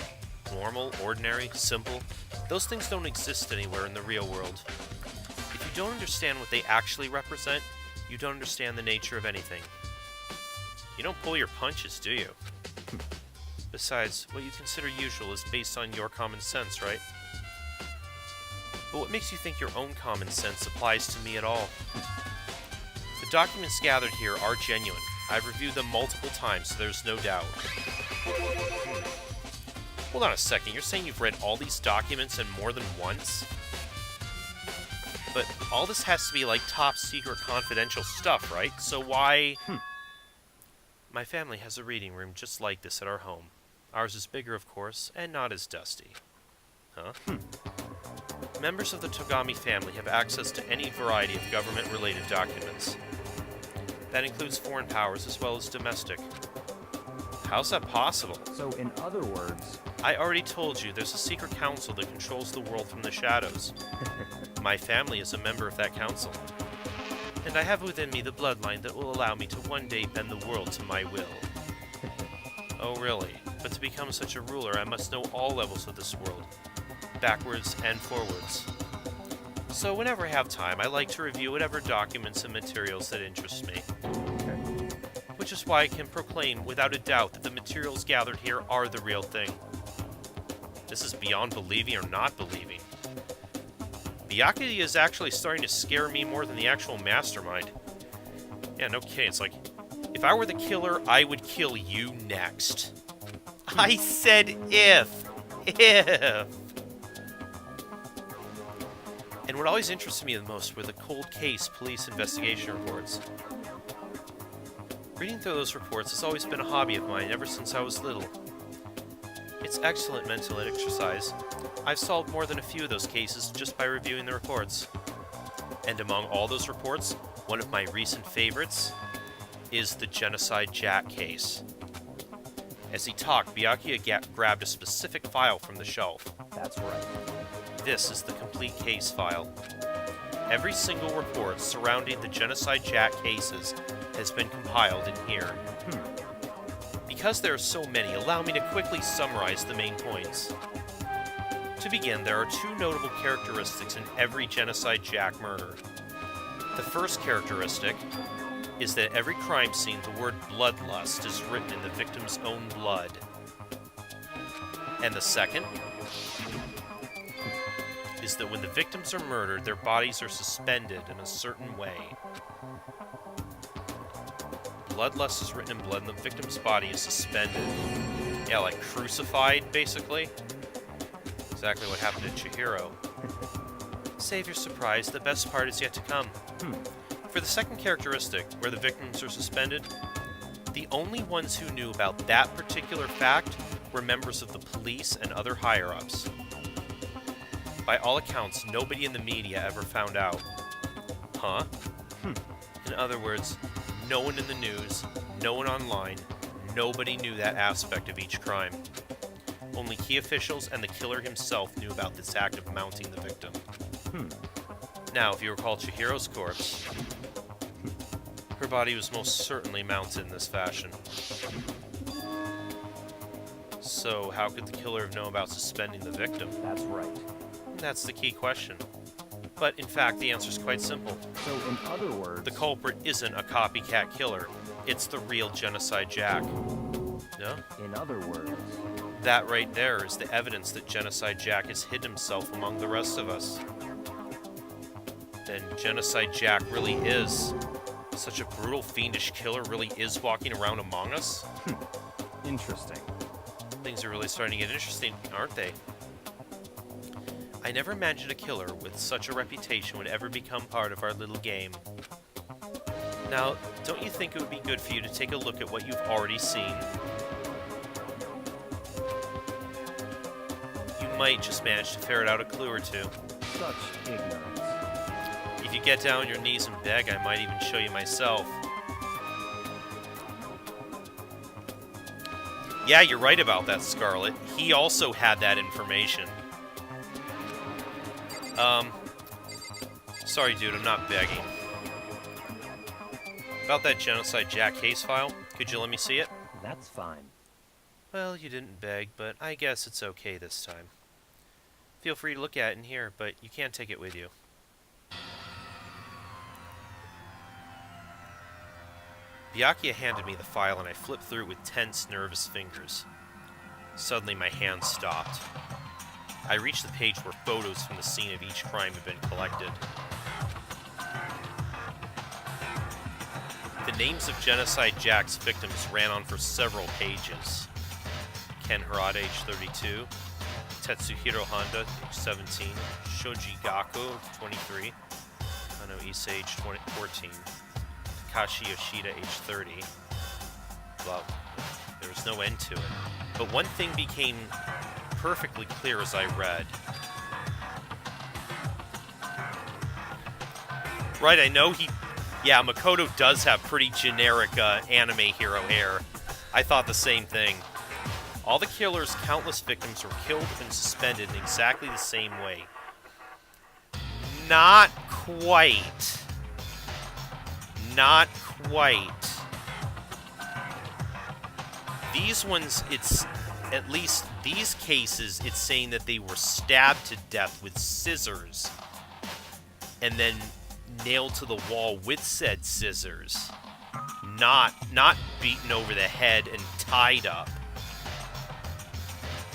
normal, ordinary, simple? Those things don't exist anywhere in the real world. If you don't understand what they actually represent, you don't understand the nature of anything. You don't pull your punches, do you? Besides, what you consider usual is based on your common sense, right? But what makes you think your own common sense applies to me at all? The documents gathered here are genuine. I've reviewed them multiple times, so there's no doubt. Hold on a second, you're saying you've read all these documents and more than once? But all this has to be like top secret confidential stuff, right? So why... My family has a reading room just like this at our home. Ours is bigger, of course, and not as dusty. Huh? Members of the Togami family have access to any variety of government-related documents. That includes foreign powers as well as domestic. How's that possible? So, in other words... I already told you, there's a secret council that controls the world from the shadows. My family is a member of that council. And I have within me the bloodline that will allow me to one day bend the world to my will. Oh, really? But to become such a ruler, I must know all levels of this world, backwards and forwards. So whenever I have time, I like to review whatever documents and materials that interest me. Which is why I can proclaim without a doubt that the materials gathered here are the real thing. This is beyond believing or not believing. Byakuya is actually starting to scare me more than the actual mastermind. Yeah, no kidding. It's like, if I were the killer, I would kill you next. I said if. If. And what always interested me the most were the cold case police investigation reports. Reading through those reports has always been a hobby of mine ever since I was little. It's excellent mental exercise. I've solved more than a few of those cases just by reviewing the reports. And among all those reports, one of my recent favorites is the Genocide Jack case. As he talked, Byakuya grabbed a specific file from the shelf. That's right. This is the complete case file. Every single report surrounding the Genocide Jack cases has been compiled in here. Because there are so many, allow me to quickly summarize the main points. To begin, there are two notable characteristics in every Genocide Jack murder. The first characteristic is that every crime scene, the word bloodlust is written in the victim's own blood. And the second is that when the victims are murdered, their bodies are suspended in a certain way. Bloodlust is written in blood and the victim's body is suspended. Yeah, like crucified, basically. Exactly what happened to Chihiro. Save your surprise, the best part is yet to come. For the second characteristic, where the victims are suspended, the only ones who knew about that particular fact were members of the police and other higher-ups. By all accounts, nobody in the media ever found out. Huh? In other words, no one in the news, no one online, nobody knew that aspect of each crime. Only key officials and the killer himself knew about this act of mounting the victim. Now, if you recall Chihiro's corpse, her body was most certainly mounted in this fashion. So, how could the killer have known about suspending the victim? That's right. That's the key question. But, in fact, the answer's quite simple. So, in other words... The culprit isn't a copycat killer. It's the real Genocide Jack. No? In other words... That right there is the evidence that Genocide Jack has hid himself among the rest of us. Then Genocide Jack really is such a brutal, fiendish killer, really is walking around among us? Interesting. Things are really starting to get interesting, aren't they? I never imagined a killer with such a reputation would ever become part of our little game. Now, don't you think it would be good for you to take a look at what you've already seen? You might just manage to ferret out a clue or two. Such ignorance. If you get down on your knees and beg, I might even show you myself. Yeah, you're right about that, Scarlet. He also had that information. Sorry, dude, I'm not begging. About that Genocide Jack case file, could you let me see it? That's fine. Well, you didn't beg, but I guess it's okay this time. Feel free to look at it in here, but you can't take it with you. Byakuya handed me the file and I flipped through it with tense, nervous fingers. Suddenly my hand stopped. I reached the page where photos from the scene of each crime had been collected. The names of Genocide Jack's victims ran on for several pages. Ken Harada, age 32, Tetsuhiro Honda, age 17, Shoji Gakko, 23, Ano Issa, age 14, Takashi Yoshida, age 30. Well, there was no end to it. But one thing became perfectly clear as I read. Right, I know yeah, Makoto does have pretty generic anime hero hair. I thought the same thing. All the killer's countless victims were killed and suspended in exactly the same way. Not quite. Not quite. These ones, it's... At least these cases, it's saying that they were stabbed to death with scissors. And then nailed to the wall with said scissors. Not beaten over the head and tied up.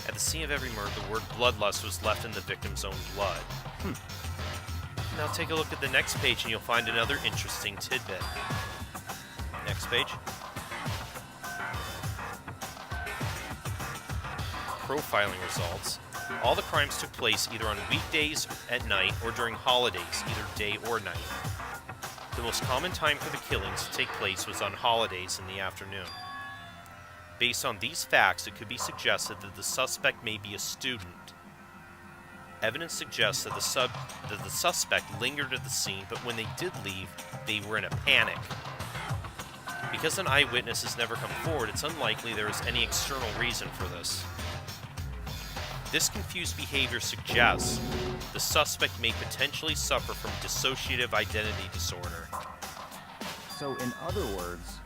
At the scene of every murder, the word bloodlust was left in the victim's own blood. Now take a look at the next page and you'll find another interesting tidbit. Next page. Profiling results. All the crimes took place either on weekdays at night or during holidays, either day or night. The most common time for the killings to take place was on holidays in the afternoon. Based on these facts, it could be suggested that the suspect may be a student. Evidence suggests that the suspect lingered at the scene, but when they did leave, they were in a panic. Because an eyewitness has never come forward, it's unlikely there is any external reason for this. This confused behavior suggests the suspect may potentially suffer from dissociative identity disorder. So, in other words...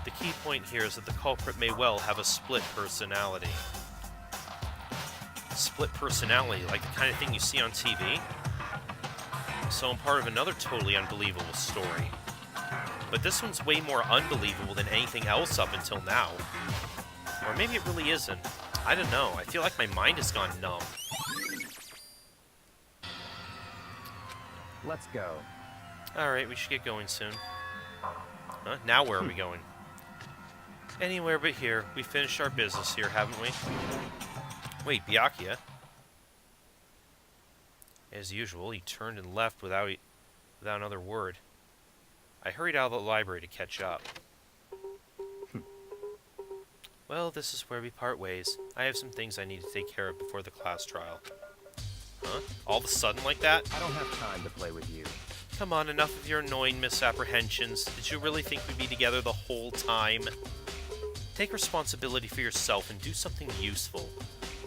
The key point here is that the culprit may well have a split personality. Split personality, like the kind of thing you see on TV? So I'm part of another totally unbelievable story. But this one's way more unbelievable than anything else up until now. Or maybe it really isn't. I don't know. I feel like my mind has gone numb. Let's go. Alright, we should get going soon. Huh? Now where are we going? Anywhere but here. We finished our business here, haven't we? Wait, Byakuya? As usual, he turned and left without another word. I hurried out of the library to catch up. Well, this is where we part ways. I have some things I need to take care of before the class trial. Huh? All of a sudden like that? I don't have time to play with you. Come on, enough of your annoying misapprehensions. Did you really think we'd be together the whole time? Take responsibility for yourself and do something useful.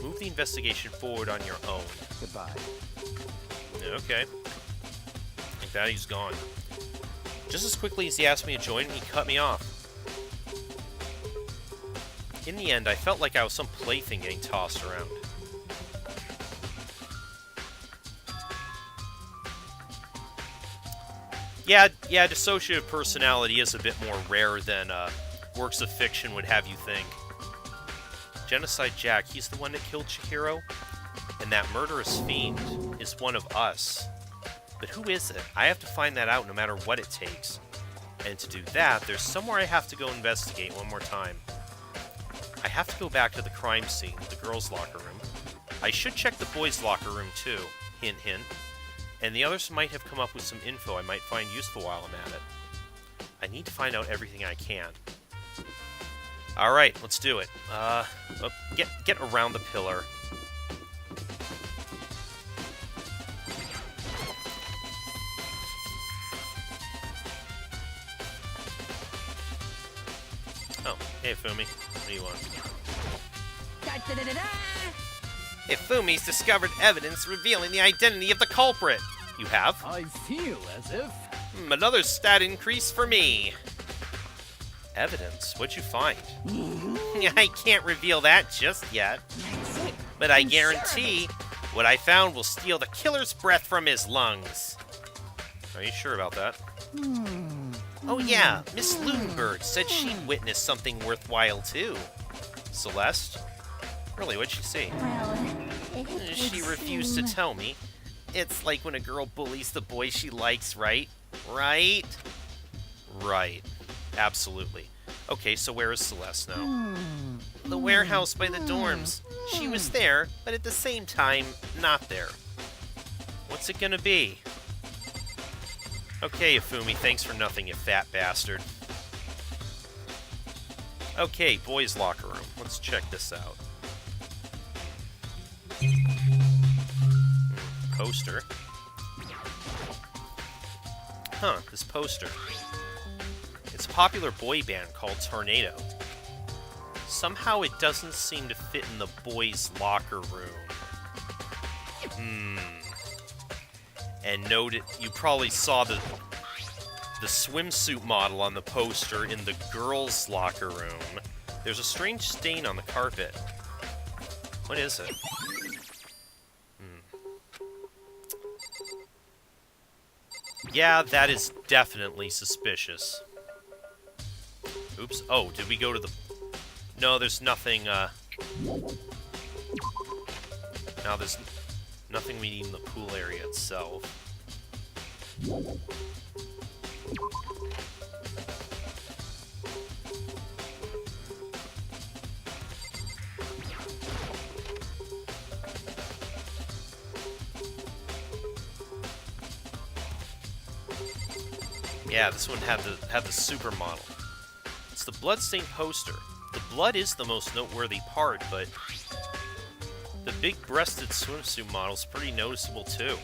Move the investigation forward on your own. Goodbye. Okay. Like that, he's gone. Just as quickly as he asked me to join him, he cut me off. In the end, I felt like I was some plaything getting tossed around. Yeah, dissociative personality is a bit more rare than works of fiction would have you think. Genocide Jack, he's the one that killed Chihiro, and that murderous fiend is one of us. But who is it? I have to find that out no matter what it takes. And to do that, there's somewhere I have to go investigate one more time. I have to go back to the crime scene, the girls' locker room. I should check the boys' locker room too, hint hint. And the others might have come up with some info I might find useful while I'm at it. I need to find out everything I can. Alright, let's do it. Get around the pillar. Oh, hey Fumi. What do you want? Da-da-da-da-da! Ifumi's discovered evidence revealing the identity of the culprit. You have? I feel as if... Another stat increase for me. Evidence? What'd you find? I can't reveal that just yet. That's it. But I I'm sure of guarantee it. what I found will steal the killer's breath from his lungs. Are you sure about that? Oh yeah, Miss Lunenburg said she'd witnessed something worthwhile too. Celeste? Really, what'd she see? Well, it She would refused seem- to tell me. It's like when a girl bullies the boy she likes, right? Right? Right. Absolutely. Okay, so where is Celeste now? The warehouse by the dorms. She was there, but at the same time, not there. What's it gonna be? Okay, Ifumi, thanks for nothing, you fat bastard. Okay, boys' locker room. Let's check this out. Poster. Huh, this poster. It's a popular boy band called Tornado. Somehow it doesn't seem to fit in the boys' locker room. And note it, you probably saw the swimsuit model on the poster in the girls' locker room. There's a strange stain on the carpet. What is it? Yeah, that is definitely suspicious. Oops. Oh, did we go to the... No, there's nothing, No, there's nothing we need in the pool area itself. Yeah, this one had the supermodel. It's the bloodstained poster. The blood is the most noteworthy part, but the big-breasted swimsuit model's pretty noticeable too.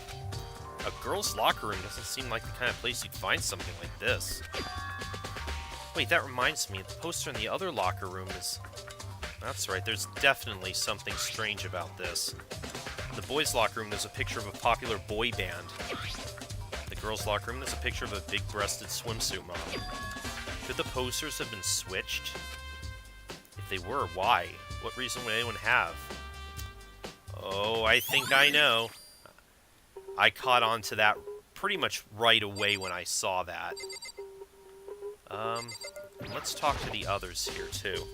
A girl's locker room doesn't seem like the kind of place you'd find something like this. Wait, that reminds me, the poster in the other locker room is... That's right, there's definitely something strange about this. In the boys' locker room, there's a picture of a popular boy band. In the girls' locker room, there's a picture of a big-breasted swimsuit model. Could the posters have been switched? If they were, why? What reason would anyone have? Oh, I think I know. I caught on to that pretty much right away when I saw that. Let's talk to the others here, too.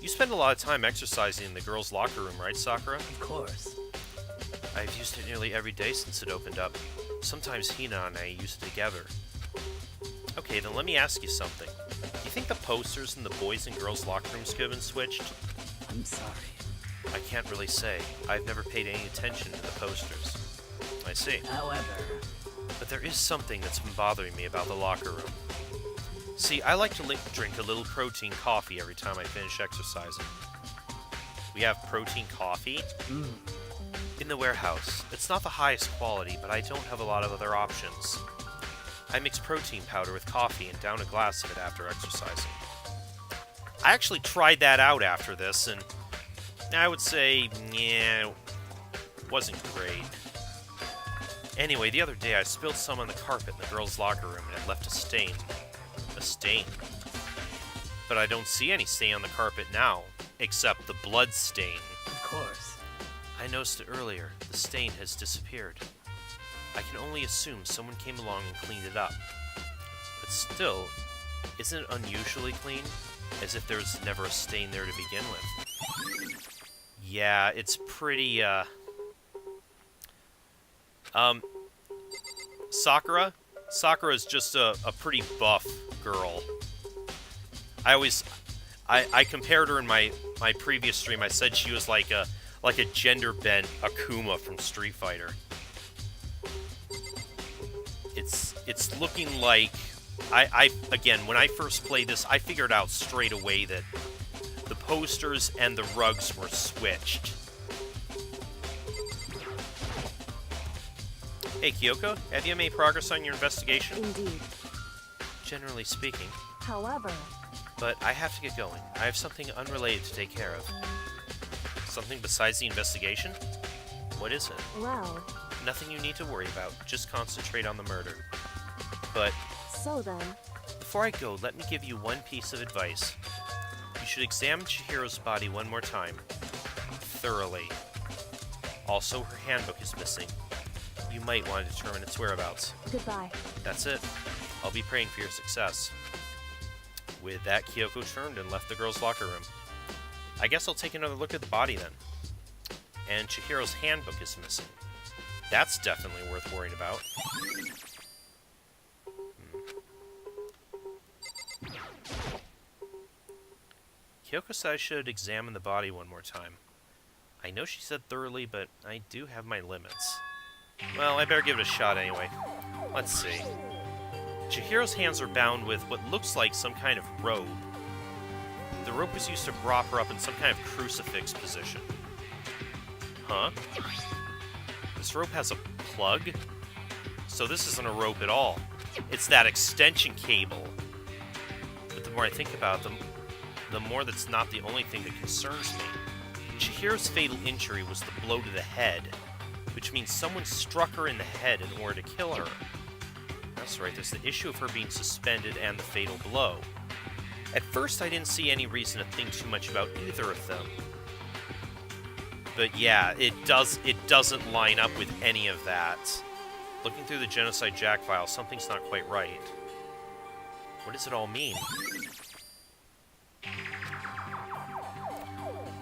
You spend a lot of time exercising in the girls' locker room, right, Sakura? Of course. I've used it nearly every day since it opened up. Sometimes Hina and I use it together. Okay, then let me ask you something. Do you think the posters in the boys' and girls' locker rooms could have been switched? I'm sorry. I can't really say. I've never paid any attention to the posters. I see. However... But there is something that's been bothering me about the locker room. See, I like to drink a little protein coffee every time I finish exercising. We have protein coffee? In the warehouse. It's not the highest quality, but I don't have a lot of other options. I mix protein powder with coffee and down a glass of it after exercising. I actually tried that out after this, and I would say, yeah, it wasn't great. Anyway, the other day I spilled some on the carpet in the girls' locker room and it left a stain. A stain? But I don't see any stain on the carpet now, except the blood stain. Of course. I noticed it earlier. The stain has disappeared. I can only assume someone came along and cleaned it up. But still, isn't it unusually clean? As if there was never a stain there to begin with. Yeah, it's pretty, Sakura? Sakura's just a pretty buff girl. I compared her in my previous stream. I said she was like a gender-bent Akuma from Street Fighter. It's looking like... Again, when I first played this, I figured out straight away that the posters and the rugs were switched. Hey, Kyoko, have you made progress on your investigation? Indeed. Generally speaking. However, But I have to get going. I have something unrelated to take care of. Something besides the investigation? What is it? Well, Nothing you need to worry about. Just concentrate on the murder. But so then, before I go, let me give you one piece of advice. You should examine Chihiro's body one more time. Thoroughly. Also, her handbook is missing. You might want to determine its whereabouts. goodbye. That's it. I'll be praying for your success. With that, Kyoko turned and left the girls' locker room. I guess I'll take another look at the body then. And Chihiro's handbook is missing. That's definitely worth worrying about. Kyoko said I should examine the body one more time. I know she said thoroughly, but I do have my limits. Well, I better give it a shot anyway. Let's see. Chihiro's hands are bound with what looks like some kind of robe. The rope was used to prop her up in some kind of crucifix position. Huh? This rope has a plug? So this isn't a rope at all. It's that extension cable. But the more I think about it, the more that's not the only thing that concerns me. Chihiro's fatal injury was the blow to the head, which means someone struck her in the head in order to kill her. That's right, there's the issue of her being suspended and the fatal blow. At first, I didn't see any reason to think too much about either of them. But yeah, it doesn't line up with any of that. Looking through the Genocide Jack file, something's not quite right. What does it all mean?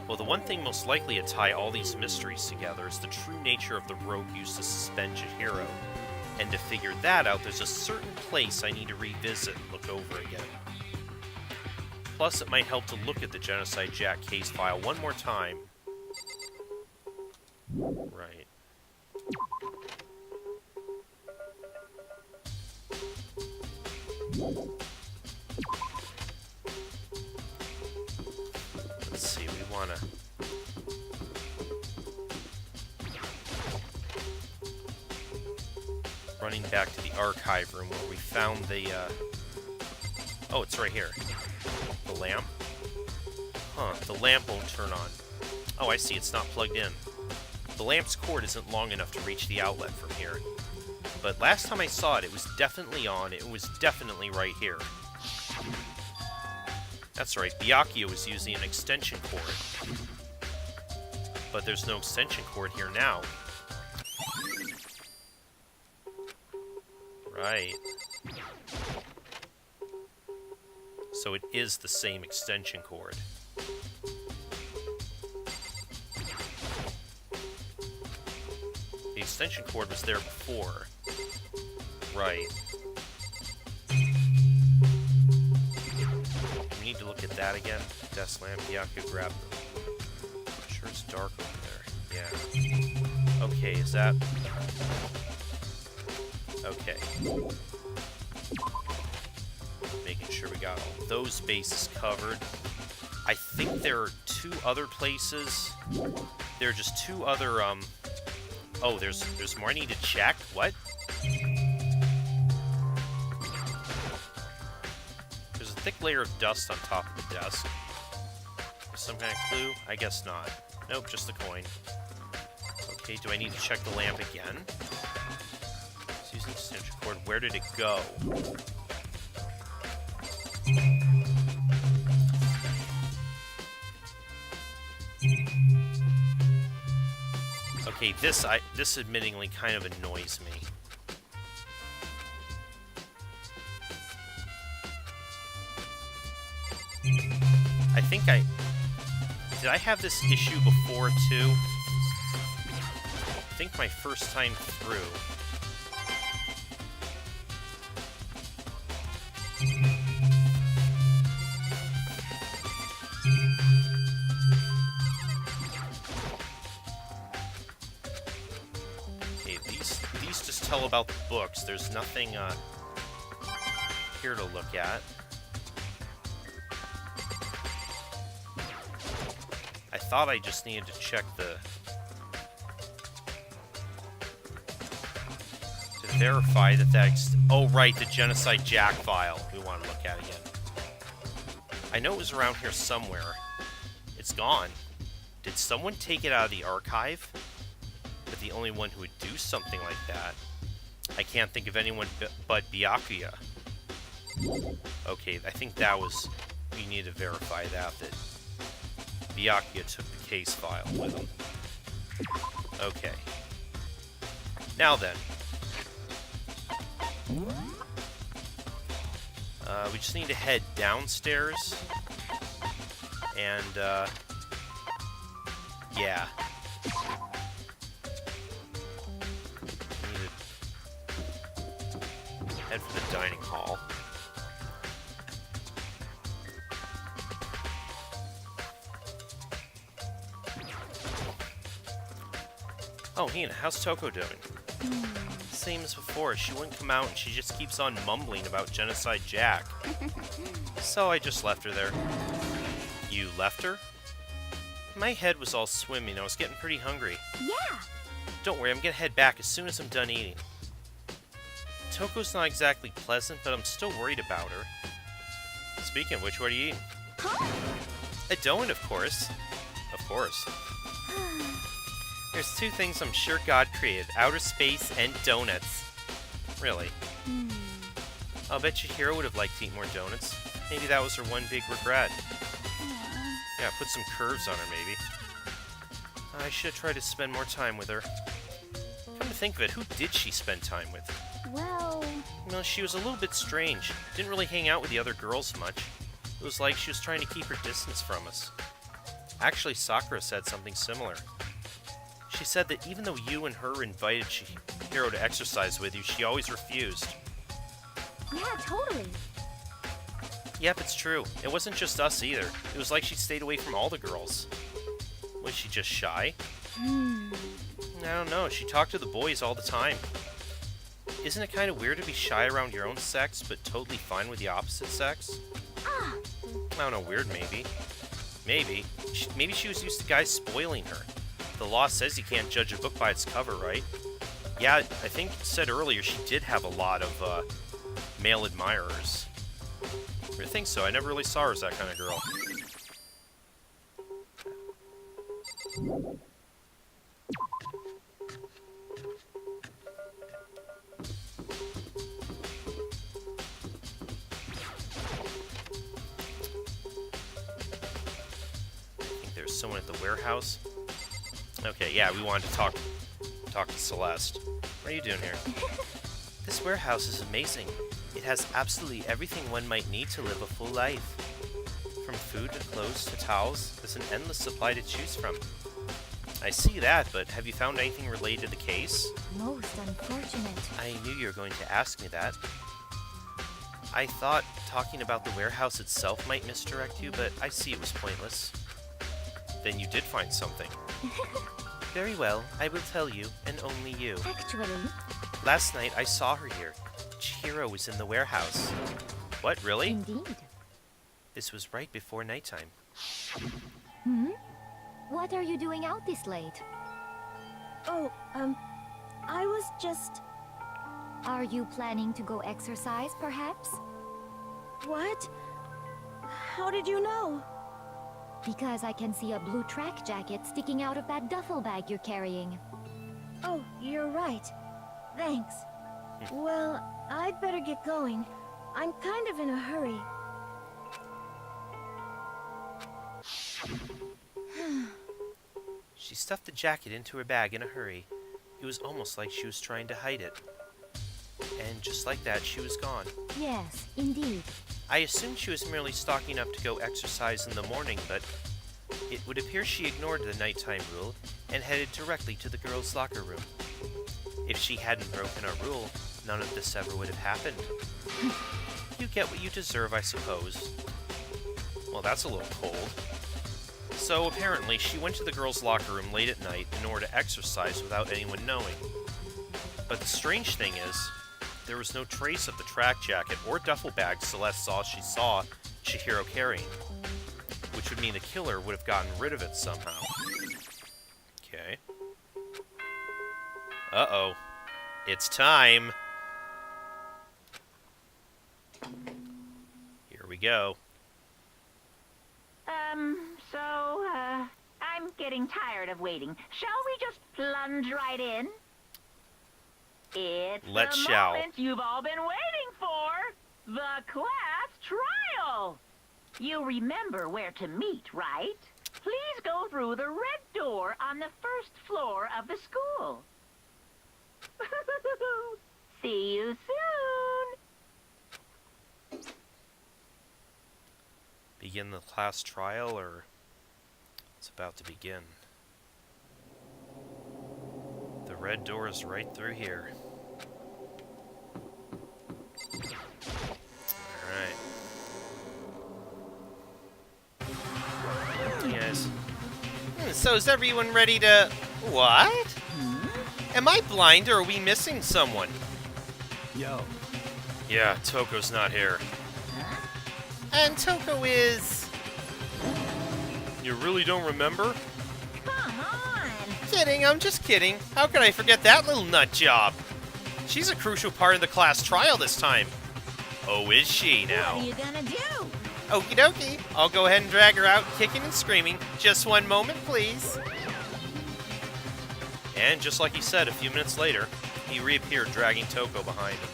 Well, the one thing most likely to tie all these mysteries together is the true nature of the rope used to suspend Chihiro. And to figure that out, there's a certain place I need to revisit and look over again. Plus, it might help to look at the Genocide Jack case file one more time. Right. Let's see, we wanna... Running back to the archive room where we found the, Oh, it's right here. The lamp? Huh, the lamp won't turn on. Oh, I see, it's not plugged in. The lamp's cord isn't long enough to reach the outlet from here. But last time I saw it, it was definitely on. It was definitely right here. That's right, Byakuya was using an extension cord. But there's no extension cord here now. Right. So it is the same extension cord. The extension cord was there before. Right. We need to look at that again. Desk lamp, Byakuya grabbed them. I'm sure it's dark over there. Yeah. Okay, is that... Okay. Making sure we got all those bases covered. I think there are two other places. There are just two other, Oh, there's more I need to check? What? There's a thick layer of dust on top of the desk. Some kind of clue? I guess not. Nope, just a coin. Okay, do I need to check the lamp again? It's using the extension cord. Where did it go? Okay, this admittingly kind of annoys me. I think did I have this issue before too? I think my first time through. Okay, these just tell about the books. There's nothing here to look at. I thought I just needed to check to verify that oh right, the Genocide Jack file we want to look at again. I know it was around here somewhere. It's gone. Did someone take it out of the archive? But the only one who would do something like that, I can't think of anyone but Byakuya. Okay, I think that was... We need to verify that Byakuya took the case file with him. Okay. Now then. We just need to head downstairs. And, yeah. We need to head for the dining hall. Oh, Hina, how's Toko doing? Same as before. She wouldn't come out and she just keeps on mumbling about Genocide Jack. So I just left her there. You left her? My head was all swimming. I was getting pretty hungry. Yeah. Don't worry, I'm gonna head back as soon as I'm done eating. Toko's not exactly pleasant, but I'm still worried about her. Speaking of which, what are you eating? Huh? A donut, of course. Of course. There's two things I'm sure God created, outer space and donuts. Really. I'll bet you Hiro would have liked to eat more donuts. Maybe that was her one big regret. Yeah, put some curves on her, maybe. I should try to spend more time with her. Come to think of it, who did she spend time with? Well... Well, she was a little bit strange. Didn't really hang out with the other girls much. It was like she was trying to keep her distance from us. Actually, Sakura said something similar. She said that even though you and her invited Hiro to exercise with you, she always refused. Yeah, totally. Yep, it's true. It wasn't just us either. It was like she stayed away from all the girls. Was she just shy? I don't know. She talked to the boys all the time. Isn't it kind of weird to be shy around your own sex, but totally fine with the opposite sex? I don't know, weird maybe. Maybe. Maybe she was used to guys spoiling her. The law says you can't judge a book by its cover, right? Yeah, I think it said earlier she did have a lot of male admirers. I think so. I never really saw her as that kind of girl. I think there's someone at the warehouse. Okay, yeah, we wanted to talk to Celeste. What are you doing here? This warehouse is amazing. It has absolutely everything one might need to live a full life. From food to clothes to towels, there's an endless supply to choose from. I see that, but have you found anything related to the case? Most unfortunate. I knew you were going to ask me that. I thought talking about the warehouse itself might misdirect you, but I see it was pointless. Then you did find something. Very well, I will tell you, and only you. Actually... Last night I saw her here. Chihiro was in the warehouse. What, really? Indeed. This was right before nighttime. What are you doing out this late? Oh, I was just... Are you planning to go exercise, perhaps? What? How did you know? Because I can see a blue track jacket sticking out of that duffel bag you're carrying. Oh, you're right. Thanks. Well, I'd better get going. I'm kind of in a hurry. She stuffed the jacket into her bag in a hurry. It was almost like she was trying to hide it. And just like that, she was gone. Yes, indeed. I assumed she was merely stocking up to go exercise in the morning, but it would appear she ignored the nighttime rule and headed directly to the girls' locker room. If she hadn't broken a rule, none of this ever would have happened. You get what you deserve, I suppose. Well, that's a little cold. So apparently, she went to the girls' locker room late at night in order to exercise without anyone knowing. But the strange thing is, there was no trace of the track jacket or duffel bag Celeste saw Chihiro carrying, which would mean the killer would have gotten rid of it somehow. Okay. Uh-oh. It's time! Here we go. I'm getting tired of waiting. Shall we just plunge right in? It's Let's the shall. moment you've all been waiting for. The class trial. You remember where to meet, right? Please go through the red door on the first floor of the school. See you soon. Begin the class trial, or it's about to begin. The red door is right through here. Alright. Yes. So is everyone ready to... What? Am I blind, or are we missing someone? Yo. Yeah, Toko's not here. And Toko is... You really don't remember? Come on. Kidding, I'm just kidding. How could I forget that little nut job? She's a crucial part of the class trial this time. Oh, is she now? What are you gonna do? Okie dokie. I'll go ahead and drag her out, kicking and screaming. Just one moment, please. And just like he said, a few minutes later, he reappeared, dragging Toko behind him.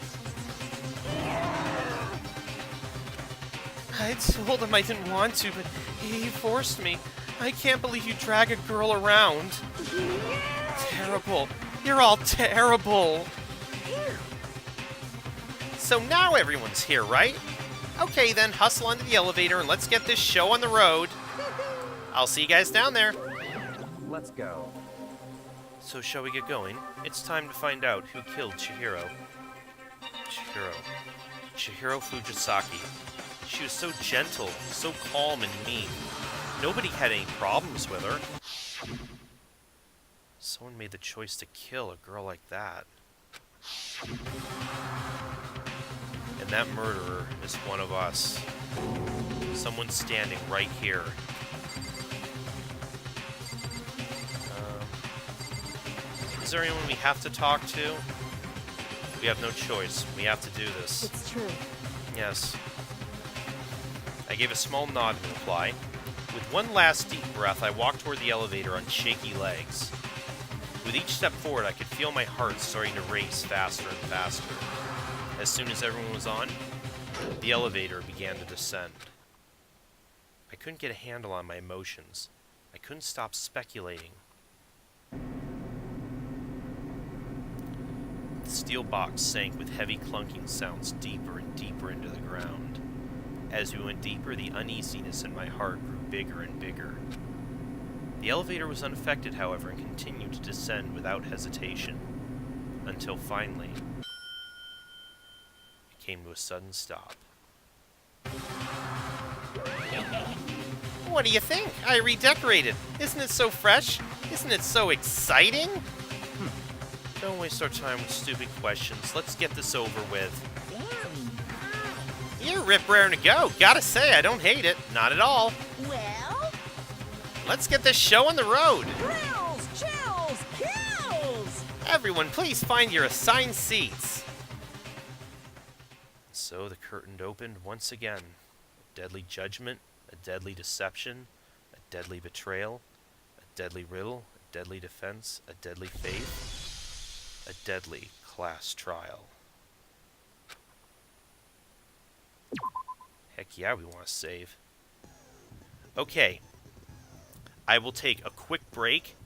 I told him I didn't want to, but he forced me. I can't believe you drag a girl around. Terrible. You're all terrible. So now everyone's here, right? Okay then, hustle onto the elevator and let's get this show on the road. I'll see you guys down there. Let's go. So shall we get going? It's time to find out who killed Chihiro. Chihiro Fujisaki. She was so gentle, so calm and mean. Nobody had any problems with her. Someone made the choice to kill a girl like that. And that murderer is one of us. Someone standing right here. Is there anyone we have to talk to? We have no choice. We have to do this. It's true. Yes. I gave a small nod in reply. With one last deep breath, I walked toward the elevator on shaky legs. With each step forward, I could feel my heart starting to race faster and faster. As soon as everyone was on, the elevator began to descend. I couldn't get a handle on my emotions. I couldn't stop speculating. The steel box sank with heavy clunking sounds deeper and deeper into the ground. As we went deeper, the uneasiness in my heart grew bigger and bigger. The elevator was unaffected, however, and continued to descend without hesitation, until finally, it came to a sudden stop. What do you think? I redecorated. Isn't it so fresh? Isn't it so exciting? Don't waste our time with stupid questions. Let's get this over with. You're rip-raring to go. Gotta say, I don't hate it. Not at all. Well, Let's get this show on the road. thrills, chills, kills! Everyone, please find your assigned seats. So the curtain opened once again. A deadly judgment, a deadly deception, a deadly betrayal, a deadly riddle, a deadly defense, a deadly faith, a deadly class trial. Heck yeah, we want to save. Okay. I will take a quick break,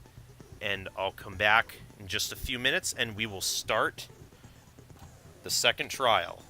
and I'll come back in just a few minutes, and we will start the second trial.